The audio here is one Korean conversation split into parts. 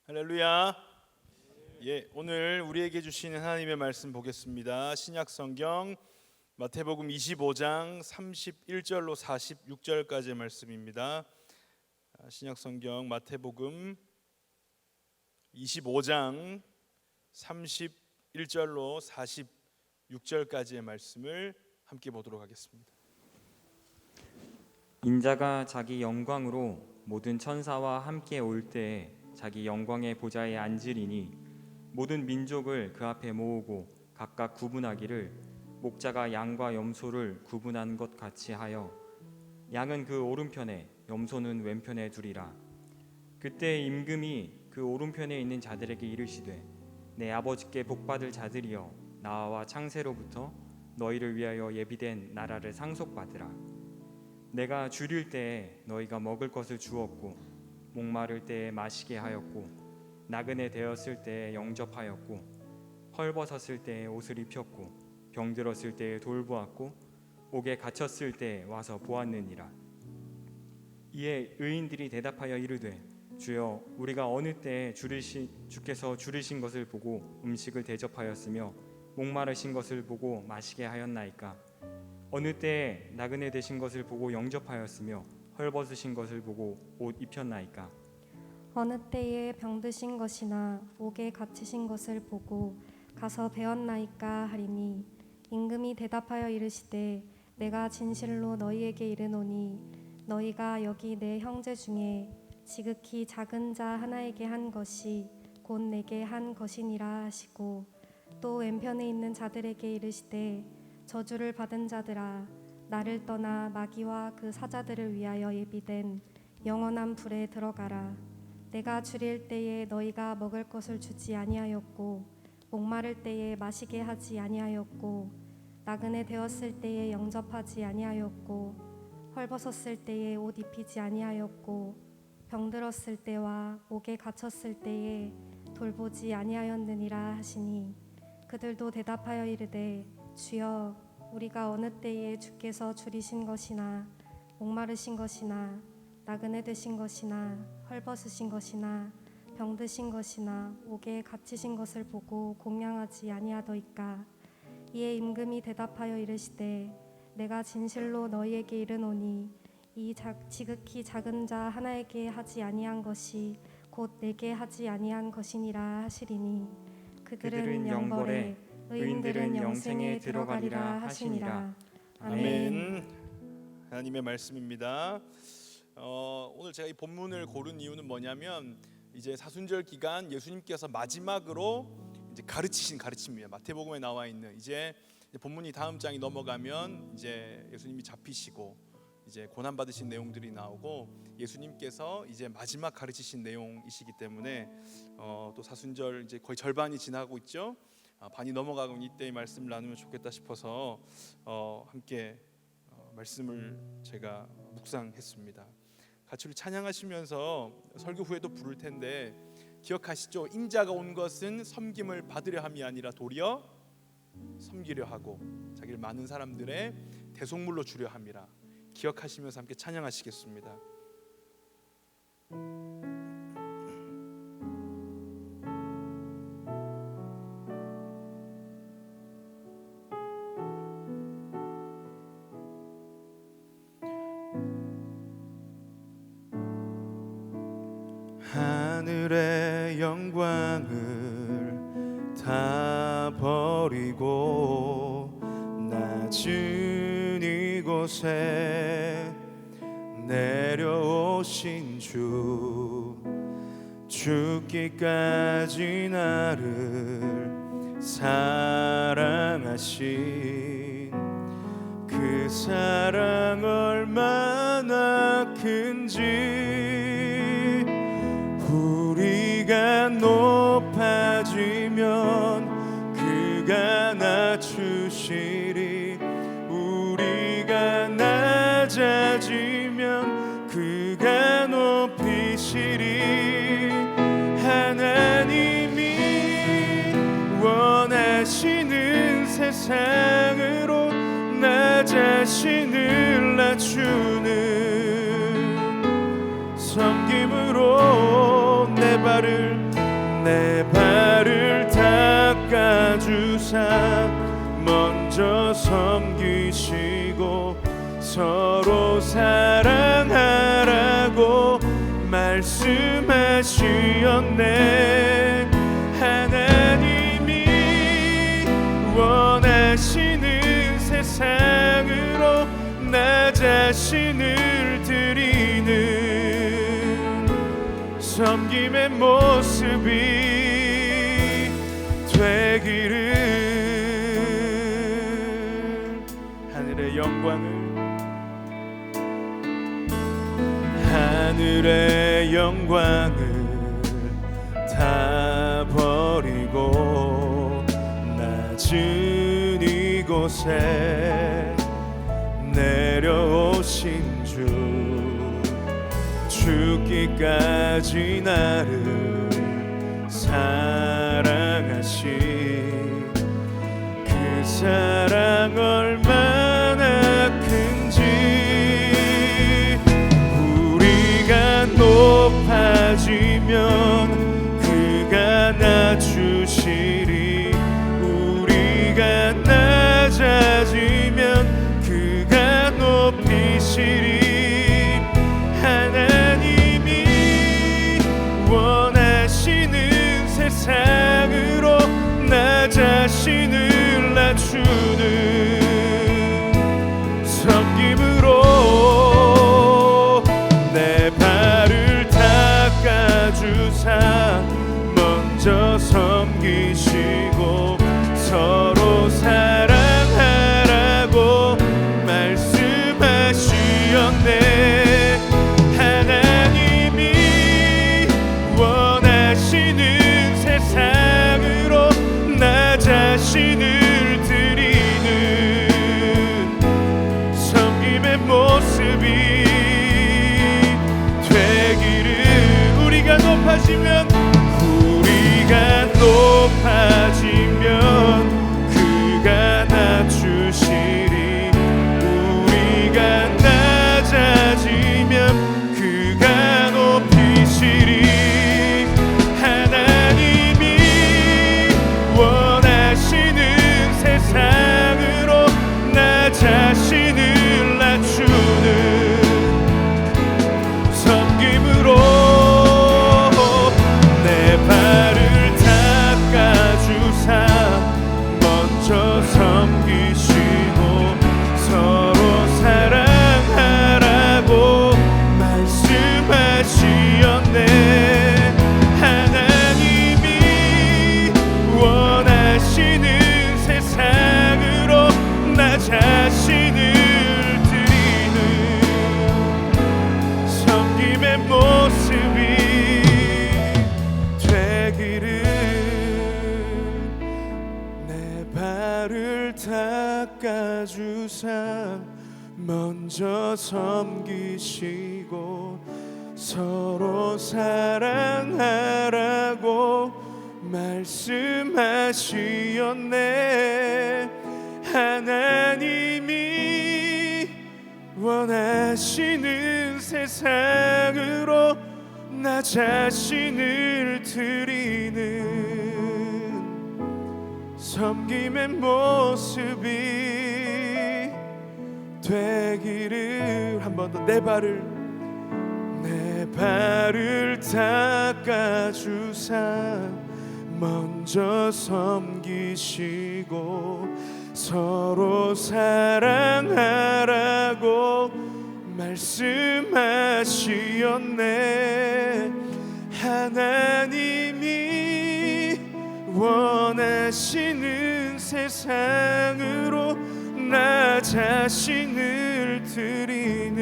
할렐루야. 오늘 우리에게 주시는 하나님의 말씀 보겠습니다. 신약 성경 마태복음 25장 31절로 46절까지의 말씀입니다. 신약 성경 마태복음 25장 31절로 46절까지의 말씀을 함께 보도록 하겠습니다. 인자가 자기 영광으로 모든 천사와 함께 올 때에 자기 영광의 보좌에 앉으리니 모든 민족을 그 앞에 모으고 각각 구분하기를 목자가 양과 염소를 구분한 것 같이 하여 양은 그 오른편에 염소는 왼편에 두리라. 그때 임금이 그 오른편에 있는 자들에게 이르시되 내 아버지께 복받을 자들이여 나와 창세로부터 너희를 위하여 예비된 나라를 상속받으라. 내가 줄일 때에 너희가 먹을 것을 주었고 목마를 때에 마시게 하였고 나그네 되었을 때에 영접하였고 헐벗었을 때에 옷을 입혔고 병들었을 때에 돌보았고 옥에 갇혔을 때에 와서 보았느니라. 이에 의인들이 대답하여 이르되 주여 우리가 어느 때에 주께서 줄이신 것을 보고 음식을 대접하였으며 목마르신 것을 보고 마시게 하였나이까? 어느 때에 나그네 되신 것을 보고 영접하였으며 헐벗으신 것을 보고 옷 입혔나이까? 어느 때에 병드신 것이나 옥에 갇히신 것을 보고 가서 배웠나이까 하리니 임금이 대답하여 이르시되 내가 진실로 너희에게 이르노니 너희가 여기 내 형제 중에 지극히 작은 자 하나에게 한 것이 곧 내게 한 것이니라 하시고 또 왼편에 있는 자들에게 이르시되 저주를 받은 자들아 나를 떠나 마귀와 그 사자들을 위하여 예비된 영원한 불에 들어가라. 내가 줄일 때에 너희가 먹을 것을 주지 아니하였고 목마를 때에 마시게 하지 아니하였고 나그네 되었을 때에 영접하지 아니하였고 헐벗었을 때에 옷 입히지 아니하였고 병들었을 때와 옥에 갇혔을 때에 돌보지 아니하였느니라 하시니 그들도 대답하여 이르되 주여 우리가 어느 때에 주께서 줄이신 것이나 목마르신 것이나 나그네 되신 것이나 헐벗으신 것이나 병드신 것이나 옥에 갇히신 것을 보고 공양하지 아니하더이까? 이에 임금이 대답하여 이르시되 내가 진실로 너희에게 이르노니 이 지극히 작은 자 하나에게 하지 아니한 것이 곧 내게 하지 아니한 것이니라 하시리니 그들은 영벌에 의인들은 영생에 들어가리라 하시니라. 아멘. 하나님의 말씀입니다. 오늘 제가 이 본문을 고른 이유는 뭐냐면 이제 사순절 기간 예수님께서 마지막으로 이제 가르치신 가르침이에요. 마태복음에 나와 있는 이제 본문이 다음 장이 넘어가면 이제 예수님이 잡히시고 이제 고난 받으신 내용들이 나오고 예수님께서 이제 마지막 가르치신 내용이시기 때문에 또 사순절 이제 거의 절반이 지나고 있죠. 반이 넘어가고 이때의 말씀을 나누면 좋겠다 싶어서 함께 말씀을 제가 묵상했습니다. 같이 우리 찬양하시면서 설교 후에도 부를 텐데 기억하시죠? 인자가 온 것은 섬김을 받으려 함이 아니라 도리어 섬기려 하고 자기를 많은 사람들의 대속물로 주려 함이라. 기억하시면서 함께 찬양하시겠습니다. 하늘의 영광을 다 버리고 낮은 이곳에 내려오신 주 죽기까지 나를 사랑하신 그 사랑 얼마나 큰지 우리가 높아지면 그가 낮추시리 우리가 낮아지면 그가 높이시리 하나님이 원하시는 세상으로 나 자신을 낮추는 섬김으로 내 발을 내 발을 닦아주사 먼저 섬기시고 서로 사랑하라고 말씀하시었네. 하나님이 원하시는 세상으로 나 자신을 드리는 섬김의 모습이 되기를. 하늘의 영광을 다 버리고 낮은 이곳에 내려오신 주, 죽기까지 나를 사랑하신 그 사랑 얼마나 큰지. 우리가 높아지면 그가 낮추시리. 우리가 낮아지면 그가 높이시리. 하나님이 원하시는 세상으로 나 자신을 낮추는 섬김으로 내 발을 닦아주사 먼저 섬기시고 서로 사랑하라고 말씀하시었네. 하나님이 원하시는 세상으로 나 자신을 드리는 섬김의 모습이 되기를. 우리가 높아지면 그가 낮추시리. 우리가 낮아지면 그가 높이시리. 하나님이 원하시는 세상으로 나 자신을 낮추는 섬김으로 내 발을 닦아주사 먼저 섬기시고 서로 사랑하라고 말씀하시었네. 하나님이 원하시는 세상으로 나 자신을 드리는 섬김의 모습이 되기를. 내 발을 닦아주사 먼저 섬기시고 서로 사랑하라고 말씀하시었네. 하나님이 원하시는 세상으로 나 자신을 드리는 섬김의 모습이 되기를. 한 번 더 내 발을 닦아주사 먼저 섬기시고 서로 사랑하라고 말씀하시었네. 하나님이 원하시는 세상으로 나 자신을 드리는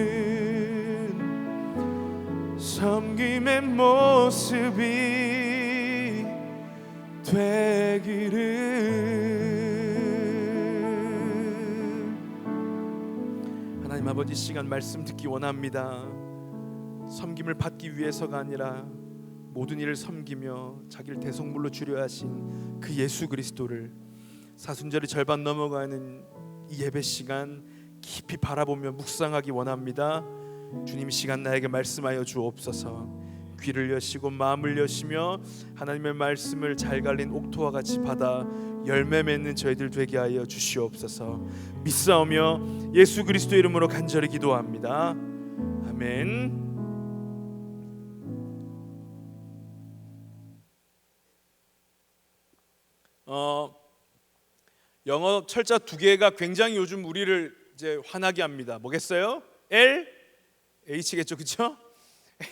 섬김의 모습이 되기를. 하나님 아버지, 시간 말씀 듣기 원합니다. 섬김을 받기 위해서가 아니라 모든 일을 섬기며 자기를 대속물로 주려 하신 그 예수 그리스도를 사순절이 절반 넘어가는 이 예배 시간 깊이 바라보며 묵상하기 원합니다. 주님, 시간 나에게 말씀하여 주옵소서. 귀를 여시고 마음을 여시며 하나님의 말씀을 잘 갈린 옥토와 같이 받아 열매 맺는 저희들 되게 하여 주시옵소서. 믿사오며 예수 그리스도 이름으로 간절히 기도합니다. 아멘. 영어 철자 두 개가 굉장히 요즘 우리를 이제 화나게 합니다. 뭐겠어요? L, H겠죠, 그렇죠?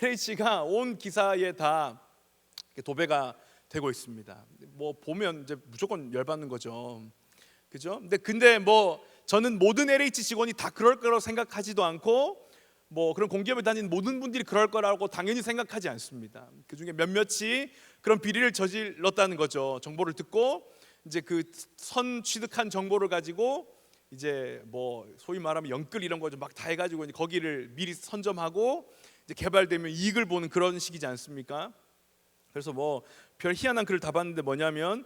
LH가 온 기사에 다 도배가 되고 있습니다. 뭐 보면 이제 무조건 열받는 거죠, 그죠? 근데 뭐 저는 모든 LH 직원이 다 그럴 거라고 생각하지도 않고, 뭐 그런 공기업에 다니는 모든 분들이 그럴 거라고 당연히 생각하지 않습니다. 그 중에 몇몇이 그런 비리를 저질렀다는 거죠. 정보를 듣고 이제 그 선 취득한 정보를 가지고 이제 뭐 소위 말하면 영끌 이런 거 좀 막 다 해가지고 이제 거기를 미리 선점하고 이제 개발되면 이익을 보는 그런 식이지 않습니까? 그래서 뭐 별 희한한 글을 다 봤는데 뭐냐면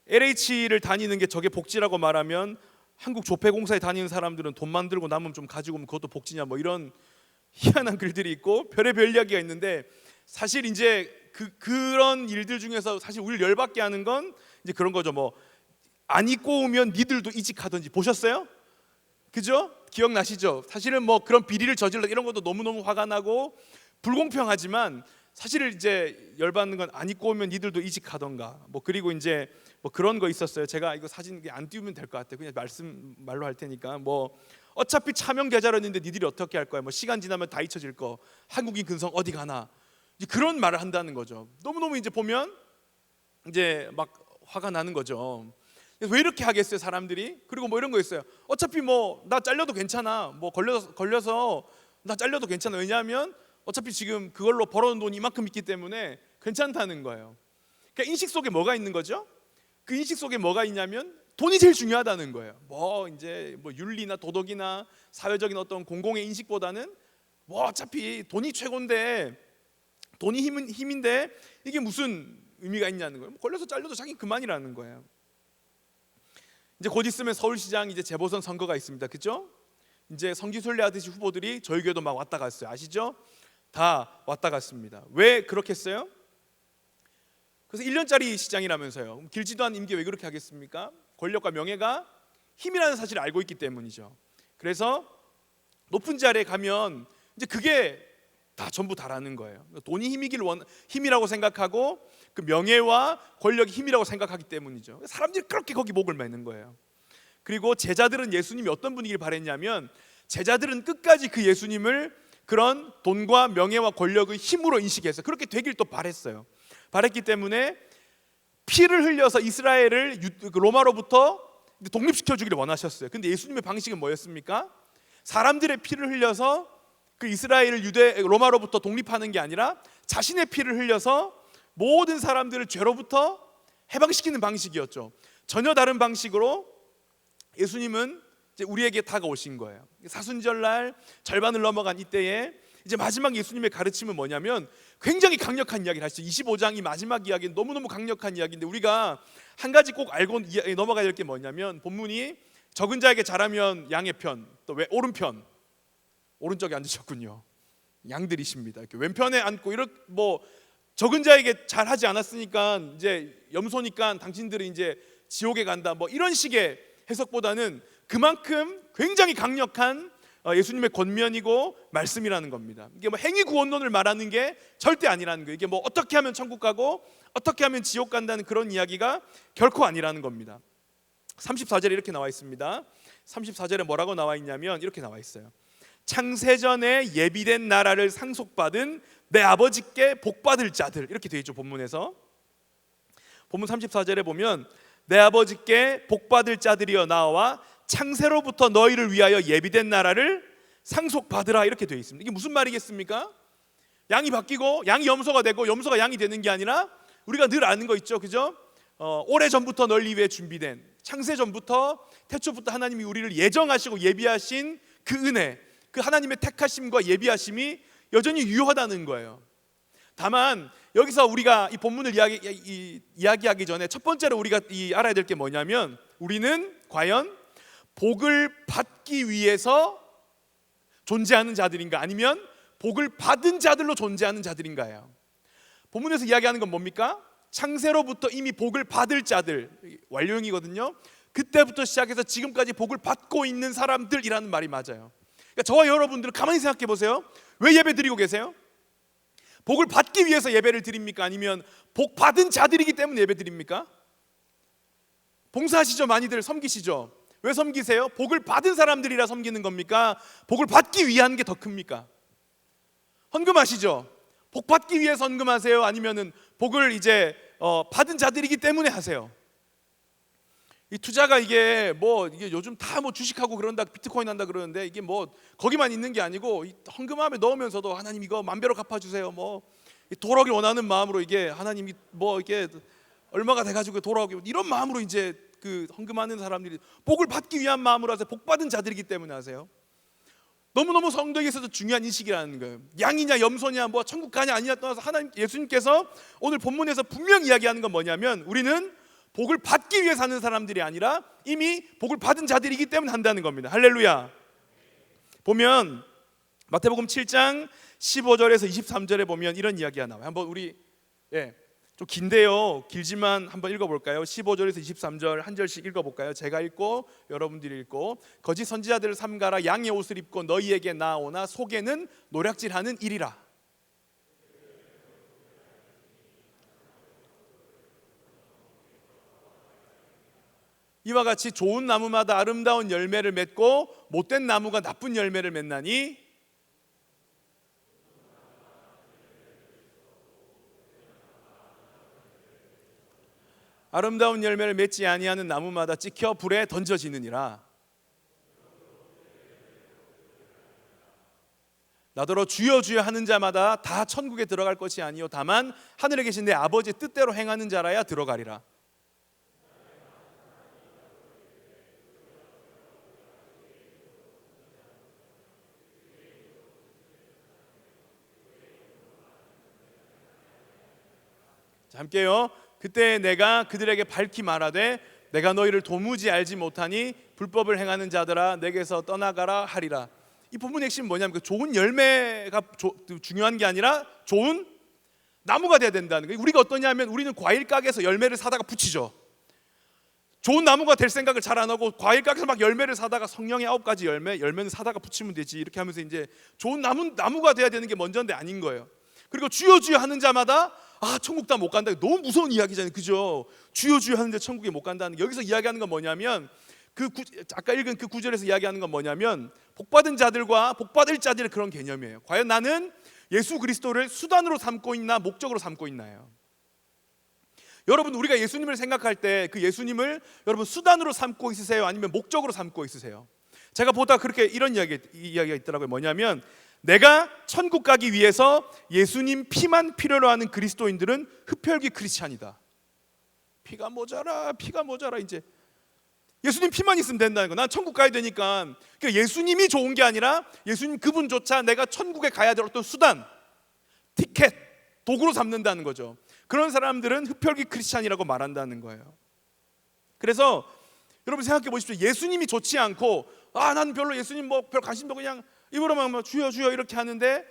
LH를 다니는 게 저게 복지라고 말하면 한국 조폐공사에 다니는 사람들은 돈 만들고 남으면 좀 가지고 오면 그것도 복지냐, 뭐 이런 희한한 글들이 있고 별의별 이야기가 있는데, 사실 이제 그런 일들 중에서 사실 우리를 열받게 하는 건 이제 그런 거죠. 뭐 안 입고 오면 니들도 이직하든지, 보셨어요? 그죠? 기억나시죠? 사실은 뭐 그런 비리를 저질러 이런 것도 너무너무 화가 나고 불공평하지만, 사실은 이제 열받는 건 안 입고 오면 니들도 이직하던가, 뭐 그리고 이제 뭐 그런 거 있었어요. 제가 이거 사진 안 띄우면 될 것 같아요. 그냥 말로 할 테니까. 뭐 어차피 차명 계좌였는데 니들이 어떻게 할 거야? 뭐 시간 지나면 다 잊혀질 거. 한국인 근성 어디 가나? 이제 그런 말을 한다는 거죠. 너무너무 이제 보면 이제 막 화가 나는 거죠. 왜 이렇게 하겠어요, 사람들이? 그리고 뭐 이런 거 있어요. 어차피 뭐 나 잘려도 괜찮아. 뭐 걸려서 나 잘려도 괜찮아. 왜냐하면 어차피 지금 그걸로 벌어온 돈이 이만큼 있기 때문에 괜찮다는 거예요. 그러니까 인식 속에 뭐가 있는 거죠? 그 인식 속에 뭐가 있냐면 돈이 제일 중요하다는 거예요. 뭐 이제 뭐 윤리나 도덕이나 사회적인 어떤 공공의 인식보다는 뭐 어차피 돈이 최고인데, 돈이 힘인데 이게 무슨 의미가 있냐는 거예요. 걸려서 잘려도 자기 그만이라는 거예요. 이제 곧 있으면 서울시장 이제 재보선 선거가 있습니다, 그죠? 이제 성지순례 하듯이 후보들이 저희 교회도 막 왔다 갔어요. 아시죠? 다 왔다 갔습니다. 왜 그렇게 했어요? 그래서 1년짜리 시장이라면서요. 길지도 않은 임기 왜 그렇게 하겠습니까? 권력과 명예가 힘이라는 사실을 알고 있기 때문이죠. 그래서 높은 자리에 가면 이제 그게 다 전부 다라는 거예요. 돈이 힘이라고 생각하고 그 명예와 권력이 힘이라고 생각하기 때문이죠. 사람들이 그렇게 거기 목을 매는 거예요. 그리고 제자들은 예수님이 어떤 분이길 바랬냐면, 제자들은 끝까지 그 예수님을 그런 돈과 명예와 권력의 힘으로 인식해서 그렇게 되길 또 바랬어요. 바랬기 때문에 피를 흘려서 이스라엘을 로마로부터 독립시켜 주기를 원하셨어요. 근데 예수님의 방식은 뭐였습니까? 사람들의 피를 흘려서 그 이스라엘을 로마로부터 독립하는 게 아니라 자신의 피를 흘려서 모든 사람들을 죄로부터 해방시키는 방식이었죠. 전혀 다른 방식으로 예수님은 이제 우리에게 다가오신 거예요. 사순절날 절반을 넘어간 이때에 이제 마지막 예수님의 가르침은 뭐냐면 굉장히 강력한 이야기를 하시죠. 25장 이 마지막 이야기는 너무너무 강력한 이야기인데, 우리가 한 가지 꼭 알고 넘어가야 될 게 뭐냐면, 본문이 적은 자에게 잘하면 양의 편, 또 왜 오른편, 오른쪽에 앉으셨군요. 양들이십니다. 이렇게 왼편에 앉고 이렇게 뭐 적은 자에게 잘하지 않았으니까 이제 염소니까 당신들은 이제 지옥에 간다, 뭐 이런 식의 해석보다는 그만큼 굉장히 강력한 예수님의 권면이고 말씀이라는 겁니다. 이게 뭐 행위 구원론을 말하는 게 절대 아니라는 거예요. 이게 뭐 어떻게 하면 천국 가고 어떻게 하면 지옥 간다는 그런 이야기가 결코 아니라는 겁니다. 34절에 이렇게 나와 있습니다. 34절에 뭐라고 나와 있냐면 이렇게 나와 있어요. 창세전에 예비된 나라를 상속받은 내 아버지께 복받을 자들, 이렇게 되어 있죠. 본문에서. 본문 34절에 보면 내 아버지께 복받을 자들이여 나와 창세로부터 너희를 위하여 예비된 나라를 상속받으라, 이렇게 되어 있습니다. 이게 무슨 말이겠습니까? 양이 바뀌고 양이 염소가 되고 염소가 양이 되는 게 아니라, 우리가 늘 아는 거 있죠, 그죠? 오래전부터 널리 위해 준비된, 창세전부터 태초부터 하나님이 우리를 예정하시고 예비하신 그 은혜, 그 하나님의 택하심과 예비하심이 여전히 유효하다는 거예요. 다만 여기서 우리가 이 본문을 이야기하기 전에 첫 번째로 우리가 알아야 될 게 뭐냐면, 우리는 과연 복을 받기 위해서 존재하는 자들인가, 아니면 복을 받은 자들로 존재하는 자들인가예요. 본문에서 이야기하는 건 뭡니까? 창세로부터 이미 복을 받을 자들, 완료형이거든요. 그때부터 시작해서 지금까지 복을 받고 있는 사람들이라는 말이 맞아요. 그러니까 저와 여러분들은 가만히 생각해 보세요. 왜 예배 드리고 계세요? 복을 받기 위해서 예배를 드립니까? 아니면 복 받은 자들이기 때문에 예배 드립니까? 봉사하시죠? 많이들 섬기시죠? 왜 섬기세요? 복을 받은 사람들이라 섬기는 겁니까? 복을 받기 위한 게 더 큽니까? 헌금하시죠? 복 받기 위해서 헌금하세요? 아니면은 복을 이제 받은 자들이기 때문에 하세요? 이 투자가 이게 요즘 다 주식하고 그런다, 비트코인 한다 그러는데 이게 거기만 있는 게 아니고 이 헌금함에 넣으면서도 하나님 이거 만배로 갚아주세요. 돌아오길 원하는 마음으로 이게 하나님이 이게 얼마가 돼가지고 돌아오기 이런 마음으로 이제 그 헌금하는 사람들이 복을 받기 위한 마음으로 하세요. 복 받은 자들이기 때문에 하세요. 너무너무 성도에게서도 중요한 인식이라는 거예요. 양이냐 염소냐 천국 가냐 아니냐 떠나서 하나님 예수님께서 오늘 본문에서 분명히 이야기하는 건 뭐냐면 우리는 복을 받기 위해 사는 사람들이 아니라 이미 복을 받은 자들이기 때문에 한다는 겁니다. 할렐루야. 보면 마태복음 7장 15절에서 23절에 보면 이런 이야기가 나와요. 한번 우리 좀 긴데요. 길지만 한번 읽어볼까요? 15절에서 23절 한 절씩 읽어볼까요? 제가 읽고 여러분들이 읽고. 거짓 선지자들을 삼가라. 양의 옷을 입고 너희에게 나오나 속에는 노략질하는 일이라. 이와 같이 좋은 나무마다 아름다운 열매를 맺고 못된 나무가 나쁜 열매를 맺나니 아름다운 열매를 맺지 아니하는 나무마다 찍혀 불에 던져지느니라. 나더러 주여 주여 하는 자마다 다 천국에 들어갈 것이 아니요 다만 하늘에 계신 내 아버지의 뜻대로 행하는 자라야 들어가리라. 자, 함께요. 그때 내가 그들에게 밝히 말하되 내가 너희를 도무지 알지 못하니 불법을 행하는 자들아 내게서 떠나가라 하리라. 이 본문의 핵심은 뭐냐면 그 좋은 열매가 중요한 게 아니라 좋은 나무가 돼야 된다는 거예요. 우리가 어떠냐면 우리는 과일 가게에서 열매를 사다가 붙이죠. 좋은 나무가 될 생각을 잘 안 하고 과일 가게에서 막 열매를 사다가 성령의 9가지 열매는 사다가 붙이면 되지 이렇게 하면서 이제 좋은 나무가 돼야 되는 게 먼저인데 아닌 거예요. 그리고 주여 주여 하는 자마다 천국 다 못 간다. 너무 무서운 이야기잖아요. 그죠? 주여 주여 하는데 천국에 못 간다는 게. 여기서 이야기하는 건 뭐냐면 아까 읽은 그 구절에서 이야기하는 건 뭐냐면 복받은 자들과 복받을 자들의 그런 개념이에요. 과연 나는 예수 그리스도를 수단으로 삼고 있나 목적으로 삼고 있나요? 여러분 우리가 예수님을 생각할 때 그 예수님을 여러분 수단으로 삼고 있으세요? 아니면 목적으로 삼고 있으세요? 제가 보다 그렇게 이런 이야기가 있더라고요. 뭐냐면 내가 천국 가기 위해서 예수님 피만 필요로 하는 그리스도인들은 흡혈귀 크리스찬이다. 피가 모자라 이제 예수님 피만 있으면 된다는 거. 난 천국 가야 되니까. 그러니까 예수님이 좋은 게 아니라 예수님 그분조차 내가 천국에 가야 될 어떤 수단, 티켓, 도구로 삼는다는 거죠. 그런 사람들은 흡혈귀 크리스찬이라고 말한다는 거예요. 그래서 여러분 생각해 보십시오. 예수님이 좋지 않고 나는 별로 예수님 별 관심도 그냥 입으로만 주여 주여 이렇게 하는데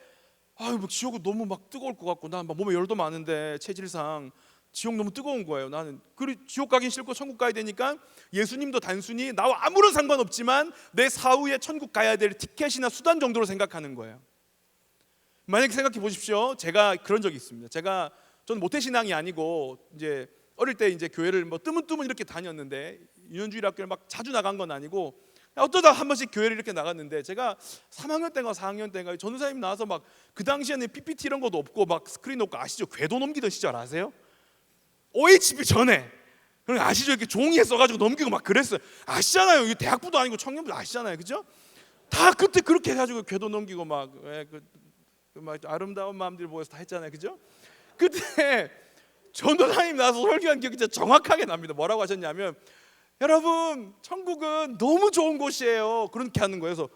지옥은 너무 막 뜨거울 것 같고 난 몸에 열도 많은데 체질상 지옥 너무 뜨거운 거예요. 나는 지옥 가긴 싫고 천국 가야 되니까 예수님도 단순히 나와 아무런 상관없지만 내 사후에 천국 가야 될 티켓이나 수단 정도로 생각하는 거예요. 만약에 생각해 보십시오. 제가 그런 적이 있습니다. 저는 모태신앙이 아니고 이제 어릴 때 이제 교회를 뜨문뜨문 이렇게 다녔는데 유년주일 학교를 막 자주 나간 건 아니고 어쩌다 한 번씩 교회를 이렇게 나갔는데 제가 3학년 때인가 4학년 때인가 전도사님 나와서 막 그 당시에는 PPT 이런 것도 없고 막 스크린 없고 아시죠? 궤도 넘기던 시절 아세요? OHP 전에 그럼 아시죠? 이렇게 종이에 써가지고 넘기고 막 그랬어요. 아시잖아요. 이게 대학부도 아니고 청년부도 아시잖아요, 그죠? 다 그때 그렇게 해가지고 궤도 넘기고 막 아름다운 마음들 보여서 다 했잖아요, 그죠? 그때 전도사님 나와서 설교한 기억이 진짜 정확하게 납니다. 뭐라고 하셨냐면 여러분 천국은 너무 좋은 곳이에요. 그렇게 하는 거예요. 그래서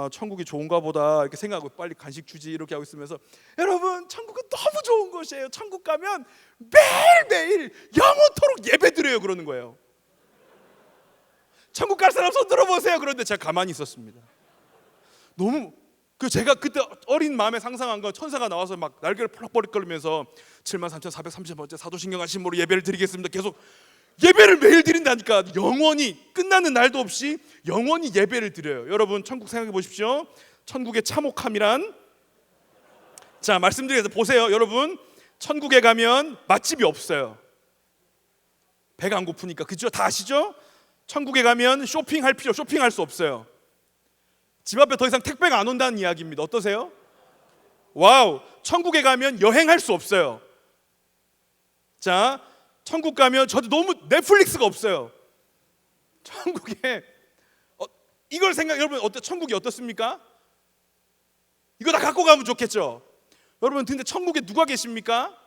천국이 좋은가 보다 이렇게 생각하고 빨리 간식 주지 이렇게 하고 있으면서 여러분 천국은 너무 좋은 곳이에요. 천국 가면 매일매일 영원토록 예배드려요 그러는 거예요. 천국 갈 사람 손 들어보세요. 그런데 제가 가만히 있었습니다. 너무 그 제가 그때 어린 마음에 상상한 건 천사가 나와서 막 날개를 펄럭펄럭거리면서 73,430번째 사도신경 하심으로 예배를 드리겠습니다. 계속 예배를 매일 드린다니까. 영원히 끝나는 날도 없이 영원히 예배를 드려요. 여러분 천국 생각해 보십시오. 천국의 참혹함이란, 자 말씀드려서 보세요. 여러분 천국에 가면 맛집이 없어요. 배가 안 고프니까. 그죠? 다 아시죠? 천국에 가면 쇼핑할 수 없어요. 집 앞에 더 이상 택배가 안 온다는 이야기입니다. 어떠세요? 와우. 천국에 가면 여행할 수 없어요. 자, 천국 가면 저도 너무 넷플릭스가 없어요. 천국에 이걸 여러분 천국이 어떻습니까? 이거 다 갖고 가면 좋겠죠. 여러분 근데 천국에 누가 계십니까?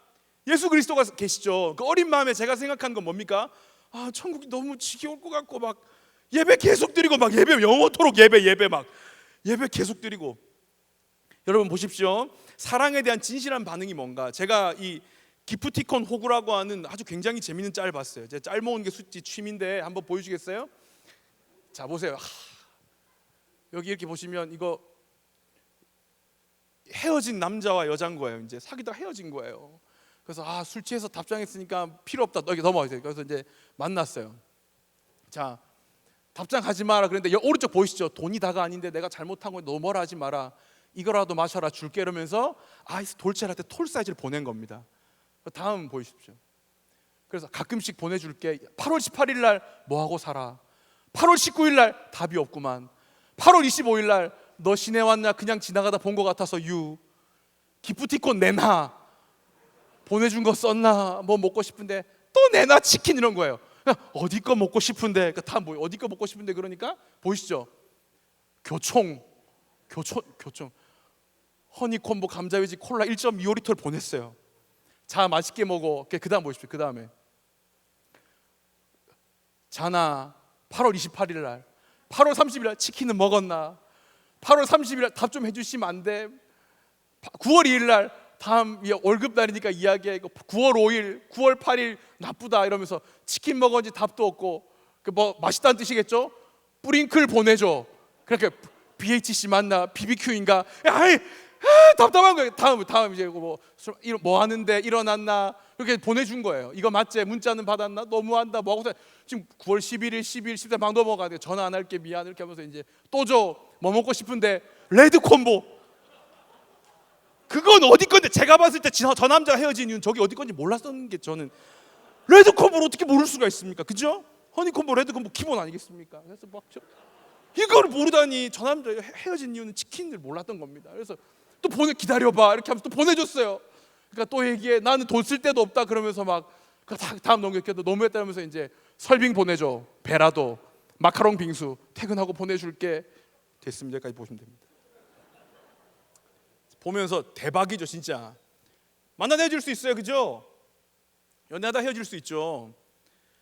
예수 그리스도가 계시죠. 그 어린 마음에 제가 생각한 건 뭡니까? 아, 천국이 너무 지겨울 것 같고 막 예배 계속 드리고 막 예배 영원토록 예배 막 예배 계속 드리고. 여러분 보십시오. 사랑에 대한 진실한 반응이 뭔가. 제가 이 기프티콘 호구라고 하는 아주 굉장히 재밌는 짤 봤어요. 제가 짤 모으는 게 취미인데 한번 보여주겠어요? 자 보세요. 여기 이렇게 보시면 이거 헤어진 남자와 여자인 거예요. 이제 사귀다가 헤어진 거예요. 그래서 술 취해서 답장했으니까 필요 없다. 여기 넘어가세요. 그래서 이제 만났어요. 자 답장하지 마라. 그런데 오른쪽 보이시죠? 돈이 다가 아닌데 내가 잘못한 거 너무 뭐라 하지 마라. 이거라도 마셔라 줄게 이러면서 아이스 돌체라테 톨 사이즈를 보낸 겁니다. 다음 보이십시오. 그래서 가끔씩 보내줄게. 8월 18일 날 뭐하고 살아? 8월 19일 날 답이 없구만. 8월 25일 날 너 시내 왔냐? 그냥 지나가다 본 것 같아서 기프티콘 내놔. 보내준 거 썼나? 뭐 먹고 싶은데 또 내놔. 치킨 이런 거예요. 어디 거 먹고 싶은데. 다 뭐 어디 거 먹고 싶은데. 그러니까 보이시죠? 교총 허니콤보 감자위지 콜라 1.25리터를 보냈어요. 자 맛있게 먹어. 그 다음 보십시오. 그 다음에 자나 8월 28일 날 8월 30일 날 치킨은 먹었나? 8월 30일 날 답 좀 해주시면 안 돼? 9월 2일 날 다음 월급 날이니까 이야기해. 9월 5일 9월 8일 나쁘다 이러면서 치킨 먹었는지 답도 없고. 그 뭐 맛있다는 뜻이겠죠? 뿌링클 보내줘. 그러니까 BHC 맞나? BBQ인가? 답답한 거예요. 다음 이제 뭐 하는데 일어났나? 이렇게 보내준 거예요. 이거 맞지? 문자는 받았나? 너무한다. 뭐 하고 지금 9월 11일, 10일, 10일 막 넘어가는데 전화 안 할게 미안 이렇게 하면서 이제 또 줘. 뭐 먹고 싶은데 레드 콤보. 그건 어디 건데? 제가 봤을 때 저 남자가 헤어진 이유는 저게 어디 건지 몰랐었는 게 저는 레드 콤보를 어떻게 모를 수가 있습니까? 그죠? 허니 콤보, 레드 콤보 기본 아니겠습니까? 그래서 막 이걸 모르다니 저 남자 헤어진 이유는 치킨을 몰랐던 겁니다. 그래서 또 기다려봐 이렇게 하면서 또 보내줬어요. 그러니까 또 얘기해. 나는 돈 쓸 데도 없다 그러면서 막 다음 넘겼겠다. 너무했다 하면서 이제 설빙 보내줘. 배라도 마카롱 빙수 퇴근하고 보내줄게. 됐습니다. 여기까지 보시면 됩니다. 보면서 대박이죠 진짜. 만나다 헤어질 수 있어요. 그죠? 연애하다 헤어질 수 있죠.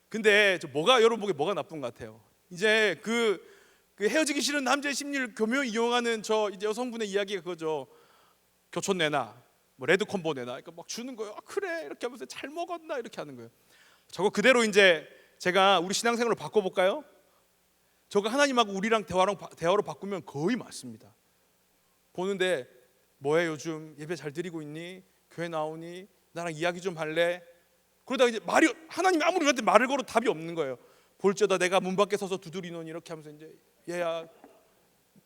근데 여러분 보기에 뭐가 나쁜 것 같아요? 이제 그 헤어지기 싫은 남자의 심리를 교묘히 이용하는 이제 여성분의 이야기가 그거죠. 교촌 내놔, 뭐 레드 콤보 내놔. 그러니까 막 주는 거예요. 그래 이렇게 하면서 잘 먹었나 이렇게 하는 거예요. 저거 그대로 이제 제가 우리 신앙생활로 바꿔볼까요? 저거 하나님하고 우리랑 대화로 바꾸면 거의 맞습니다. 보는데 뭐해 요즘 예배 잘 드리고 있니? 교회 나오니? 나랑 이야기 좀 할래? 그러다가 이제 하나님이 아무리 우리한테 말을 걸어도 답이 없는 거예요. 볼지어다 내가 문 밖에 서서 두드리노니 이렇게 하면서 이제 얘야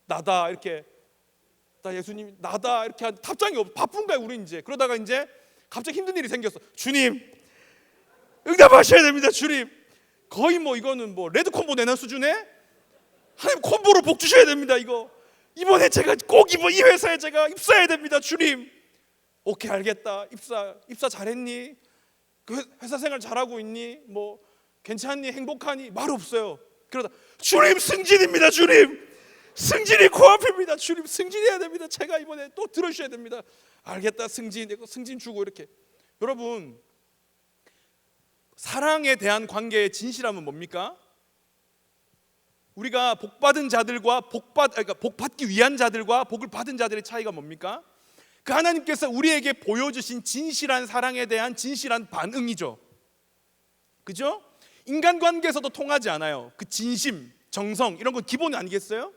나다 이렇게 나 예수님 나다 이렇게 한 답장이 없어. 바쁜 거야 우리 이제. 그러다가 이제 갑자기 힘든 일이 생겼어. 주님 응답하셔야 됩니다. 주님 거의 뭐 이거는 뭐 레드 콤보 내는 수준에 하나님 콤보로 복 주셔야 됩니다. 이번에 제가 꼭 이 회사에 제가 입사해야 됩니다. 주님. 오케이 알겠다. 입사 잘했니? 그 회사 생활 잘하고 있니? 뭐 괜찮니? 행복하니? 말 없어요. 그러다 주님 승진입니다. 주님 승진이 코앞입니다. 주님 승진해야 됩니다. 제가 이번에 또 들어주셔야 됩니다. 알겠다. 승진 주고 이렇게. 여러분 사랑에 대한 관계의 진실함은 뭡니까? 우리가 복받은 자들과 복받기 위한 자들과 복을 받은 자들의 차이가 뭡니까? 그 하나님께서 우리에게 보여주신 진실한 사랑에 대한 진실한 반응이죠. 그죠? 인간관계에서도 통하지 않아요. 그 진심, 정성 이런 건 기본 아니겠어요?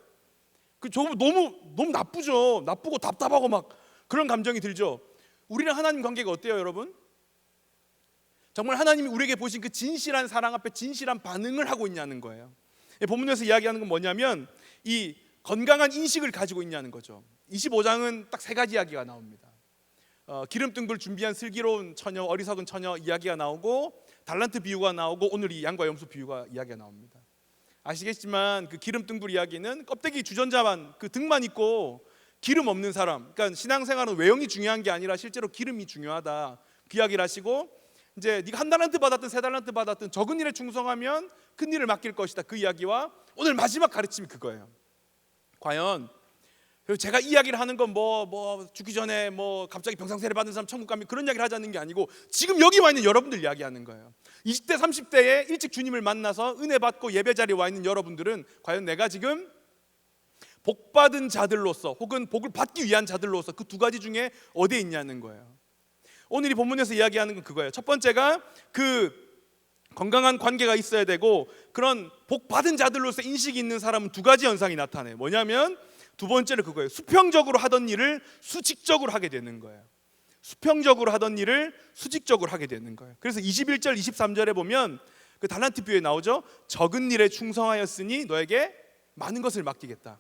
그 조금 너무 나쁘죠. 나쁘고 답답하고 막 그런 감정이 들죠. 우리랑 하나님 관계가 어때요, 여러분? 정말 하나님이 우리에게 보신 그 진실한 사랑 앞에 진실한 반응을 하고 있냐는 거예요. 본문에서 이야기하는 건 뭐냐면 이 건강한 인식을 가지고 있냐는 거죠. 25장은 딱 세 가지 이야기가 나옵니다. 기름등불 준비한 슬기로운 처녀, 어리석은 처녀 이야기가 나오고, 달란트 비유가 나오고, 오늘 이 양과 염소 비유가 이야기가 나옵니다. 아시겠지만 그 기름등불 이야기는 껍데기 주전자만, 그 등만 있고 기름 없는 사람, 그러니까 신앙생활은 외형이 중요한 게 아니라 실제로 기름이 중요하다, 그 이야기를 하시고, 이제 네가 한 달란트 받았든 세 달란트 받았든 적은 일에 충성하면 큰 일을 맡길 것이다, 그 이야기와 오늘 마지막 가르침이 그거예요. 과연 제가 이야기를 하는 건 뭐 죽기 전에 뭐 갑자기 병상세례 받은 사람 천국 가면 그런 이야기를 하자는 게 아니고, 지금 여기 와 있는 여러분들 이야기하는 거예요. 20대 30대에 일찍 주님을 만나서 은혜 받고 예배 자리에 와 있는 여러분들은 과연 내가 지금 복 받은 자들로서 혹은 복을 받기 위한 자들로서 그 두 가지 중에 어디에 있냐는 거예요. 오늘 이 본문에서 이야기하는 건 그거예요. 첫 번째가 그 건강한 관계가 있어야 되고, 그런 복 받은 자들로서 인식이 있는 사람은 두 가지 현상이 나타나요. 뭐냐면 두 번째는 그거예요. 수평적으로 하던 일을 수직적으로 하게 되는 거예요. 수평적으로 하던 일을 수직적으로 하게 되는 거예요. 그래서 21절 23절에 보면 그 달란트 비유에 나오죠. 적은 일에 충성하였으니 너에게 많은 것을 맡기겠다.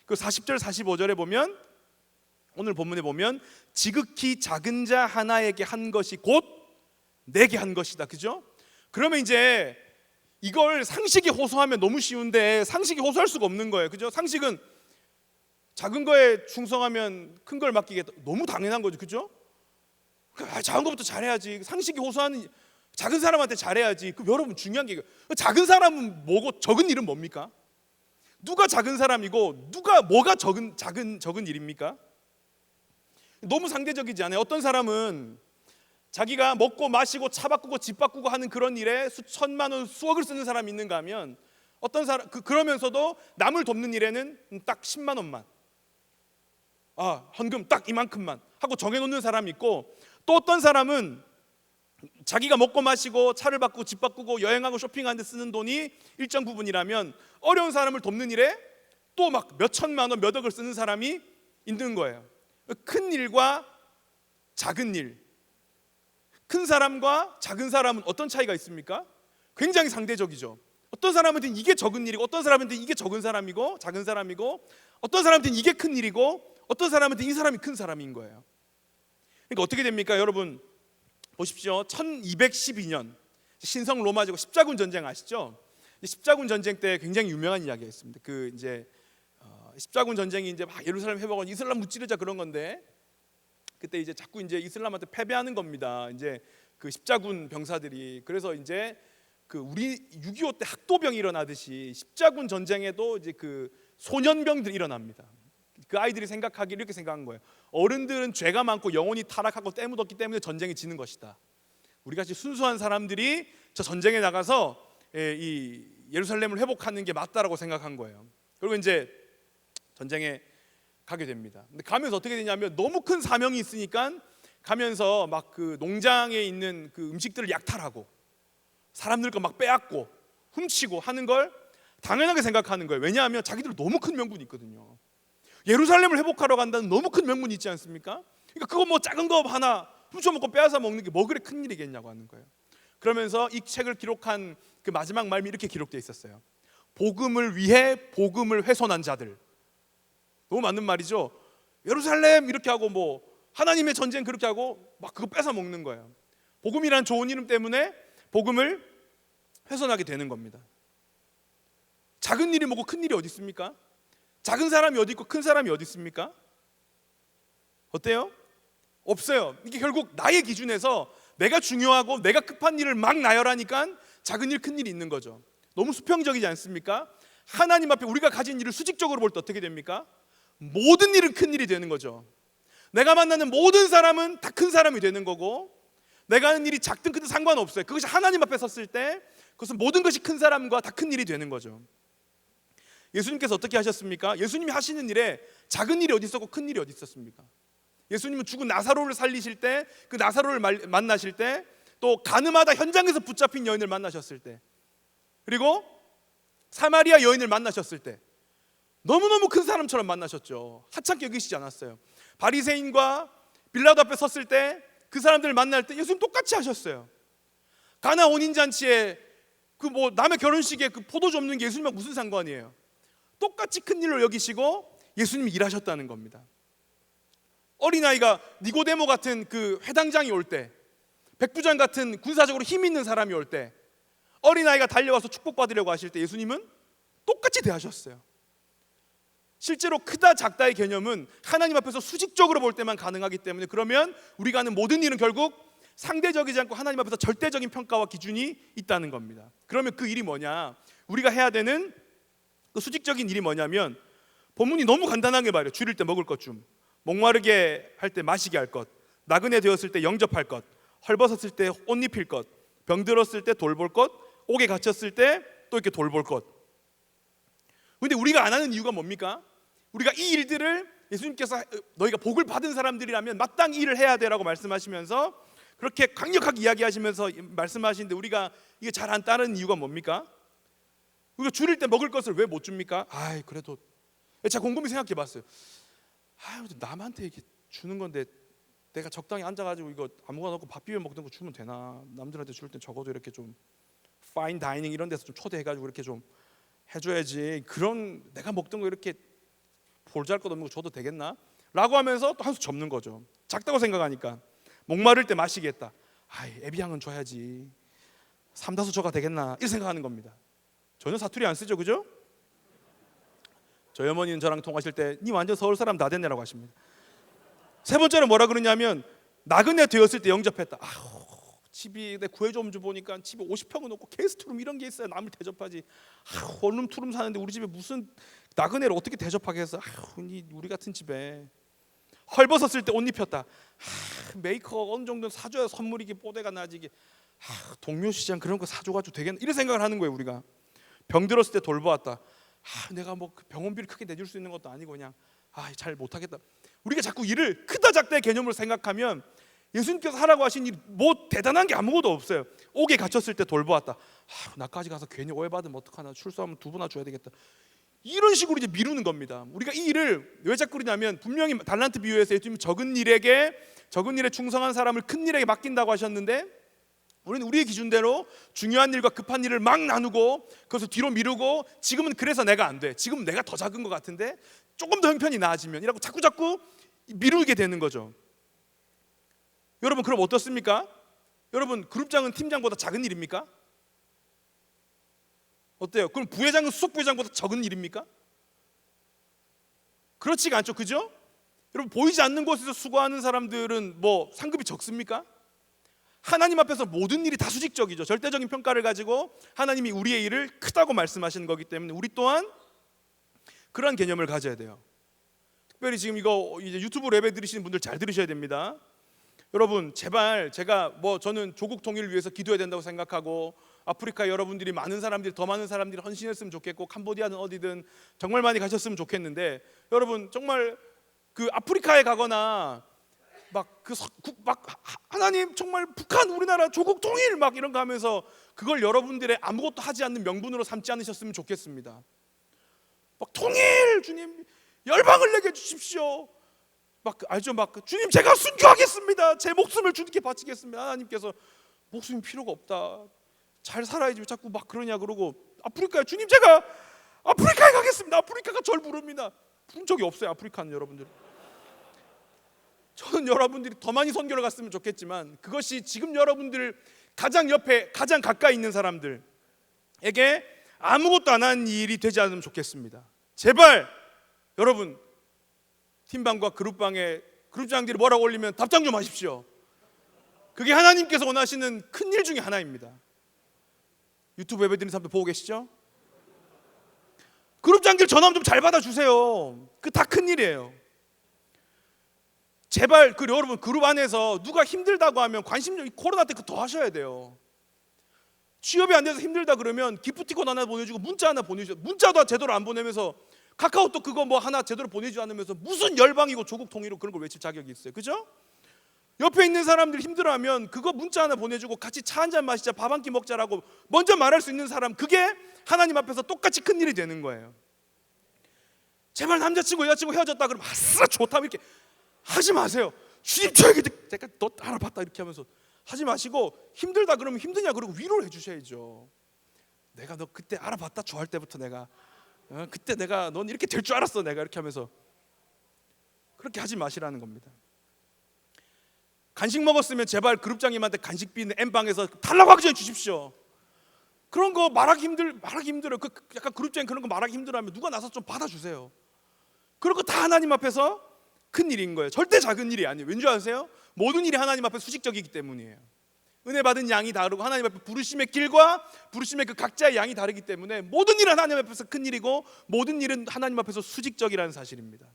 그 40절 45절에 보면, 오늘 본문에 보면 지극히 작은 자 하나에게 한 것이 곧 내게 한 것이다. 그죠? 그러면 이제 이걸 상식에 호소하면 너무 쉬운데 상식에 호소할 수가 없는 거예요. 그죠? 상식은 작은 거에 충성하면 큰 걸 맡기겠다, 너무 당연한 거죠. 그죠? 작은 것부터 잘해야지. 상식이 호소하는 작은 사람한테 잘해야지. 그 여러분 중요한 게 작은 사람은 뭐고 적은 일은 뭡니까? 누가 작은 사람이고 누가 뭐가 적은 일입니까? 너무 상대적이지 않아요? 어떤 사람은 자기가 먹고 마시고 차 바꾸고 집 바꾸고 하는 그런 일에 수천만 원 수억을 쓰는 사람이 있는가 하면, 어떤 사람 그러면서도 남을 돕는 일에는 딱 10만 원만, 헌금 딱 이만큼만 하고 정해놓는 사람이 있고, 또 어떤 사람은 자기가 먹고 마시고 차를 바꾸고 집 바꾸고 여행하고 쇼핑하는 데 쓰는 돈이 일정 부분이라면 어려운 사람을 돕는 일에 또 막 몇 천만 원, 몇 억을 쓰는 사람이 있는 거예요. 큰 일과 작은 일, 큰 사람과 작은 사람은 어떤 차이가 있습니까? 굉장히 상대적이죠. 어떤 사람한테는 이게 적은 일이고, 어떤 사람한테는 이게 작은 사람이고, 어떤 사람한테는 이게 큰 일이고, 어떤 사람한테는 이 사람이 큰 사람인 거예요. 그러니까 어떻게 됩니까? 여러분 보십시오. 1212년 신성 로마제국 십자군 전쟁 아시죠? 십자군 전쟁 때 굉장히 유명한 이야기가 있습니다. 그 이제 십자군 전쟁이 이제 막 예루살렘 회복하고 이슬람 무찌르자 그런 건데, 그때 이제 자꾸 이제 이슬람한테 패배하는 겁니다. 이제 그 십자군 병사들이. 그래서 이제 그 우리 6.25 때 학도병이 일어나듯이 십자군 전쟁에도 이제 그 소년병들이 일어납니다. 그 아이들이 생각하기를 이렇게 생각한 거예요. 어른들은 죄가 많고 영혼이 타락하고 때 묻었기 때문에 전쟁이 지는 것이다. 우리같이 순수한 사람들이 저 전쟁에 나가서 이 예루살렘을 회복하는 게 맞다라고 생각한 거예요. 그리고 이제 전쟁에 가게 됩니다. 근데 가면서 어떻게 되냐면 너무 큰 사명이 있으니까 가면서 막 그 농장에 있는 그 음식들을 약탈하고 사람들 거 막 빼앗고 훔치고 하는 걸 당연하게 생각하는 거예요. 왜냐하면 자기들 너무 큰 명분이 있거든요. 예루살렘을 회복하러 간다는 너무 큰 명분이 있지 않습니까? 그러니까 그거 뭐 작은 거 하나 훔쳐먹고 빼앗아 먹는 게 뭐 그래 큰 일이겠냐고 하는 거예요. 그러면서 이 책을 기록한 그 마지막 말씀이 이렇게 기록되어 있었어요. 복음을 위해 복음을 훼손한 자들. 너무 맞는 말이죠. 예루살렘 이렇게 하고 뭐 하나님의 전쟁 그렇게 하고 막 그거 뺏어 먹는 거예요. 복음이란 좋은 이름 때문에 복음을 훼손하게 되는 겁니다. 작은 일이 뭐고 큰 일이 어디 있습니까? 작은 사람이 어디 있고 큰 사람이 어디 있습니까? 어때요? 없어요. 이게 결국 나의 기준에서 내가 중요하고 내가 급한 일을 막 나열하니까 작은 일 큰 일이 있는 거죠. 너무 수평적이지 않습니까? 하나님 앞에 우리가 가진 일을 수직적으로 볼 때 어떻게 됩니까? 모든 일은 큰 일이 되는 거죠. 내가 만나는 모든 사람은 다 큰 사람이 되는 거고, 내가 하는 일이 작든 크든 상관없어요. 그것이 하나님 앞에 섰을 때 그것은 모든 것이 큰 사람과 다 큰 일이 되는 거죠. 예수님께서 어떻게 하셨습니까? 예수님이 하시는 일에 작은 일이 어디 있었고 큰 일이 어디 있었습니까? 예수님은 죽은 나사로를 살리실 때, 그 나사로를 만나실 때, 또 가늠하다 현장에서 붙잡힌 여인을 만나셨을 때, 그리고 사마리아 여인을 만나셨을 때, 너무너무 큰 사람처럼 만나셨죠. 하찮게 여기시지 않았어요. 바리새인과 빌라도 앞에 섰을 때 그 사람들을 만날 때 예수님 똑같이 하셨어요. 가나 혼인잔치에 그 뭐 남의 결혼식에 그 포도주 없는 게 예수님과 무슨 상관이에요? 똑같이 큰 일로 여기시고 예수님이 일하셨다는 겁니다. 어린아이가 니고데모 같은 그 회당장이 올 때, 백부장 같은 군사적으로 힘 있는 사람이 올 때, 어린아이가 달려와서 축복받으려고 하실 때 예수님은 똑같이 대하셨어요. 실제로 크다 작다의 개념은 하나님 앞에서 수직적으로 볼 때만 가능하기 때문에, 그러면 우리가 하는 모든 일은 결국 상대적이지 않고 하나님 앞에서 절대적인 평가와 기준이 있다는 겁니다. 그러면 그 일이 뭐냐? 우리가 해야 되는 그 수직적인 일이 뭐냐면, 본문이 너무 간단하게 말해요. 줄일 때 먹을 것 좀, 목마르게 할 때 마시게 할 것, 나그네 되었을 때 영접할 것, 헐벗었을 때 옷 입힐 것, 병들었을 때 돌볼 것, 옥에 갇혔을 때 또 이렇게 돌볼 것. 근데 우리가 안 하는 이유가 뭡니까? 우리가 이 일들을 예수님께서 너희가 복을 받은 사람들이라면 마땅히 일을 해야 되라고 말씀하시면서 그렇게 강력하게 이야기하시면서 말씀하시는데, 우리가 이게 잘 안 따르는 이유가 뭡니까? 우리가 줄일 때 먹을 것을 왜 못 줍니까? 그래도 제가 곰곰이 생각해 봤어요. 남한테 이렇게 주는 건데 내가 적당히 앉아가지고 이거 아무거나 넣고 밥 비벼 먹는 거 주면 되나? 남들한테 줄 땐 적어도 이렇게 좀 파인 다이닝 이런 데서 좀 초대해가지고 이렇게 좀 해줘야지, 그런 내가 먹던 거 이렇게 볼잘 것 없는 거 줘도 되겠나? 라고 하면서 또 한 수 접는 거죠. 작다고 생각하니까. 목마를 때 마시게 했다. 에비앙은 줘야지, 삼다수 줘가 되겠나? 이 생각하는 겁니다. 전혀 사투리 안 쓰죠, 그죠? 저희 어머니는 저랑 통화하실 때 니 완전 서울 사람 다 됐네라고 하십니다. 세 번째로 뭐라 그러냐면, 나그네 되었을 때 영접했다. 집이 내 구해줘om주 보니까 집에 50평은 없고 게스트룸 이런 게 있어야 남을 대접하지. 원룸 투룸 사는데 우리 집에 무슨 나그네를 어떻게 대접하겠어? 우리 같은 집에. 헐벗었을 때 옷 입혔다. 메이커 어느 정도는 사줘야 선물이기 뽀대가 나지. 이게 동묘 시장 그런 거 사줘가지고 되겠나? 이런 생각을 하는 거예요. 우리가 병들었을 때 돌보았다. 내가 뭐 병원비를 크게 내줄 수 있는 것도 아니고 그냥 잘 못하겠다. 우리가 자꾸 일을 크다 작다의 개념으로 생각하면 예수님께서 하라고 하신 일 뭐 대단한 게 아무것도 없어요. 옥에 갇혔을 때 돌보았다. 나까지 가서 괜히 오해받으면 어떡하나, 출소하면 2부나 줘야 되겠다. 이런 식으로 이제 미루는 겁니다. 우리가 이 일을 왜 자꾸 그러냐면, 분명히 달란트 비유에서 예수님이 적은 일에 충성한 사람을 큰 일에게 맡긴다고 하셨는데, 우리는 우리의 기준대로 중요한 일과 급한 일을 막 나누고 그것을 뒤로 미루고, 지금은 그래서 내가 안 돼, 지금 내가 더 작은 것 같은데 조금 더 형편이 나아지면 이라고 자꾸 미루게 되는 거죠. 여러분, 그럼 어떻습니까? 여러분, 그룹장은 팀장보다 작은 일입니까? 어때요? 그럼 부회장은 수석부회장보다 적은 일입니까? 그렇지가 않죠, 그죠? 여러분, 보이지 않는 곳에서 수고하는 사람들은 뭐 상급이 적습니까? 하나님 앞에서 모든 일이 다 수직적이죠. 절대적인 평가를 가지고 하나님이 우리의 일을 크다고 말씀하시는 거기 때문에 우리 또한 그러한 개념을 가져야 돼요. 특별히 지금 이거 이제 유튜브 예배 들으시는 분들 잘 들으셔야 됩니다. 여러분, 제발, 제가 저는 조국 통일을 위해서 기도해야 된다고 생각하고, 아프리카 여러분들이 더 많은 사람들이 헌신했으면 좋겠고, 캄보디아든 어디든 정말 많이 가셨으면 좋겠는데, 여러분 정말 그 아프리카에 가거나 하나님 정말 북한, 우리나라 조국 통일 막 이런 거 하면서 그걸 여러분들의 아무것도 하지 않는 명분으로 삼지 않으셨으면 좋겠습니다. 통일 주님 열방을 내게 주십시오. 알죠? 주님 제가 순교하겠습니다. 제 목숨을 주님께 바치겠습니다. 하나님께서 목숨이 필요가 없다, 잘 살아야지 자꾸 그러냐 그러고, 주님 제가 아프리카에 가겠습니다. 아프리카가 절 부릅니다. 부른 적이 없어요, 아프리카는. 여러분들, 저는 여러분들이 더 많이 선교를 갔으면 좋겠지만, 그것이 지금 여러분들 가장 옆에 가장 가까이 있는 사람들에게 아무것도 안 한 일이 되지 않으면 좋겠습니다. 제발 여러분, 팀방과 그룹방에 그룹장들이 뭐라고 올리면 답장 좀 하십시오. 그게 하나님께서 원하시는 큰 일 중에 하나입니다. 유튜브 예배 드리는 사람들 보고 계시죠? 그룹장들 전화 좀 잘 받아주세요. 그 다 큰 일이에요. 제발 여러분, 그룹 안에서 누가 힘들다고 하면 코로나 때 더 하셔야 돼요. 취업이 안 돼서 힘들다 그러면 기프티콘 하나 보내주고 문자 하나 보내주세요. 문자도 제대로 안 보내면서 카카오톡 그거 하나 제대로 보내지 않으면서 무슨 열방이고 조국 통일이고 그런 걸 외칠 자격이 있어요, 그죠? 옆에 있는 사람들 힘들어하면 그거 문자 하나 보내주고 같이 차 한잔 마시자, 밥 한 끼 먹자라고 먼저 말할 수 있는 사람, 그게 하나님 앞에서 똑같이 큰 일이 되는 거예요. 제발 남자친구 여자친구 헤어졌다 그러면 아싸 좋다 이렇게 하지 마세요. 주님 저에게 제가 너 알아봤다 이렇게 하면서 하지 마시고, 힘들다 그러면 힘드냐 그러고 위로를 해주셔야죠. 내가 너 그때 알아봤다 좋아할 때부터 내가 그때 내가 넌 이렇게 될 줄 알았어 내가 이렇게 하면서, 그렇게 하지 마시라는 겁니다. 간식 먹었으면 제발 그룹장님한테 간식비 있는 N방에서 달라고 하기 전에 주십시오. 그런 거 말하기 힘들어요. 약간 그룹장님 그런 거 말하기 힘들어하면 누가 나서 좀 받아주세요. 그런 거 다 하나님 앞에서 큰 일인 거예요. 절대 작은 일이 아니에요. 왠지 아세요? 모든 일이 하나님 앞에 수직적이기 때문이에요. 은혜 받은 양이 다르고 하나님 앞에 부르심의 길과 부르심의 그 각자의 양이 다르기 때문에 모든 일은 하나님 앞에서 큰 일이고 모든 일은 하나님 앞에서 수직적이라는 사실입니다.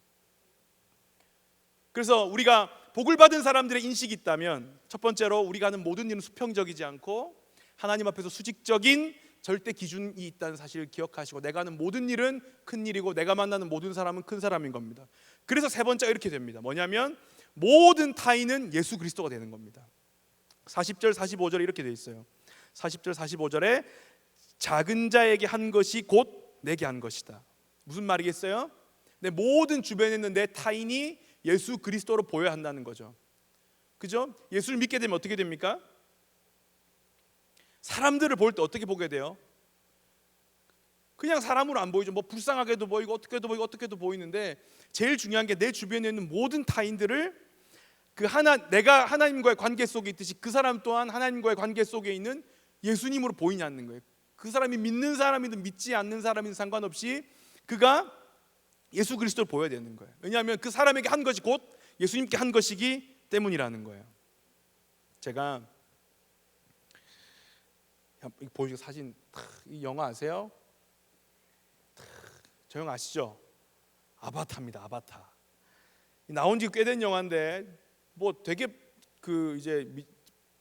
그래서 우리가 복을 받은 사람들의 인식이 있다면, 첫 번째로 우리가 하는 모든 일은 수평적이지 않고 하나님 앞에서 수직적인 절대 기준이 있다는 사실을 기억하시고, 내가 하는 모든 일은 큰 일이고 내가 만나는 모든 사람은 큰 사람인 겁니다. 그래서 세 번째가 이렇게 됩니다. 뭐냐면 모든 타인은 예수 그리스도가 되는 겁니다. 40절 45절에 이렇게 돼 있어요. 40절 45절에 작은 자에게 한 것이 곧 내게 한 것이다. 무슨 말이겠어요? 내 모든 주변에 있는 내 타인이 예수 그리스도로 보여야 한다는 거죠. 그죠? 예수를 믿게 되면 어떻게 됩니까? 사람들을 볼 때 어떻게 보게 돼요? 그냥 사람으로 안 보이죠. 뭐 불쌍하게도 보이고 어떻게도 보이는데, 제일 중요한 게 내 주변에 있는 모든 타인들을 내가 하나님과의 관계 속에 있듯이 그 사람 또한 하나님과의 관계 속에 있는 예수님으로 보이냐는 거예요. 그 사람이 믿는 사람이든 믿지 않는 사람이든 상관없이 그가 예수 그리스도를 보여야 되는 거예요. 왜냐하면 그 사람에게 한 것이 곧 예수님께 한 것이기 때문이라는 거예요. 제가 보여주고 사진, 이 영화 아세요? 저 영화 아시죠? 아바타입니다. 아바타. 나온 지 꽤 된 영화인데 뭐 되게 이제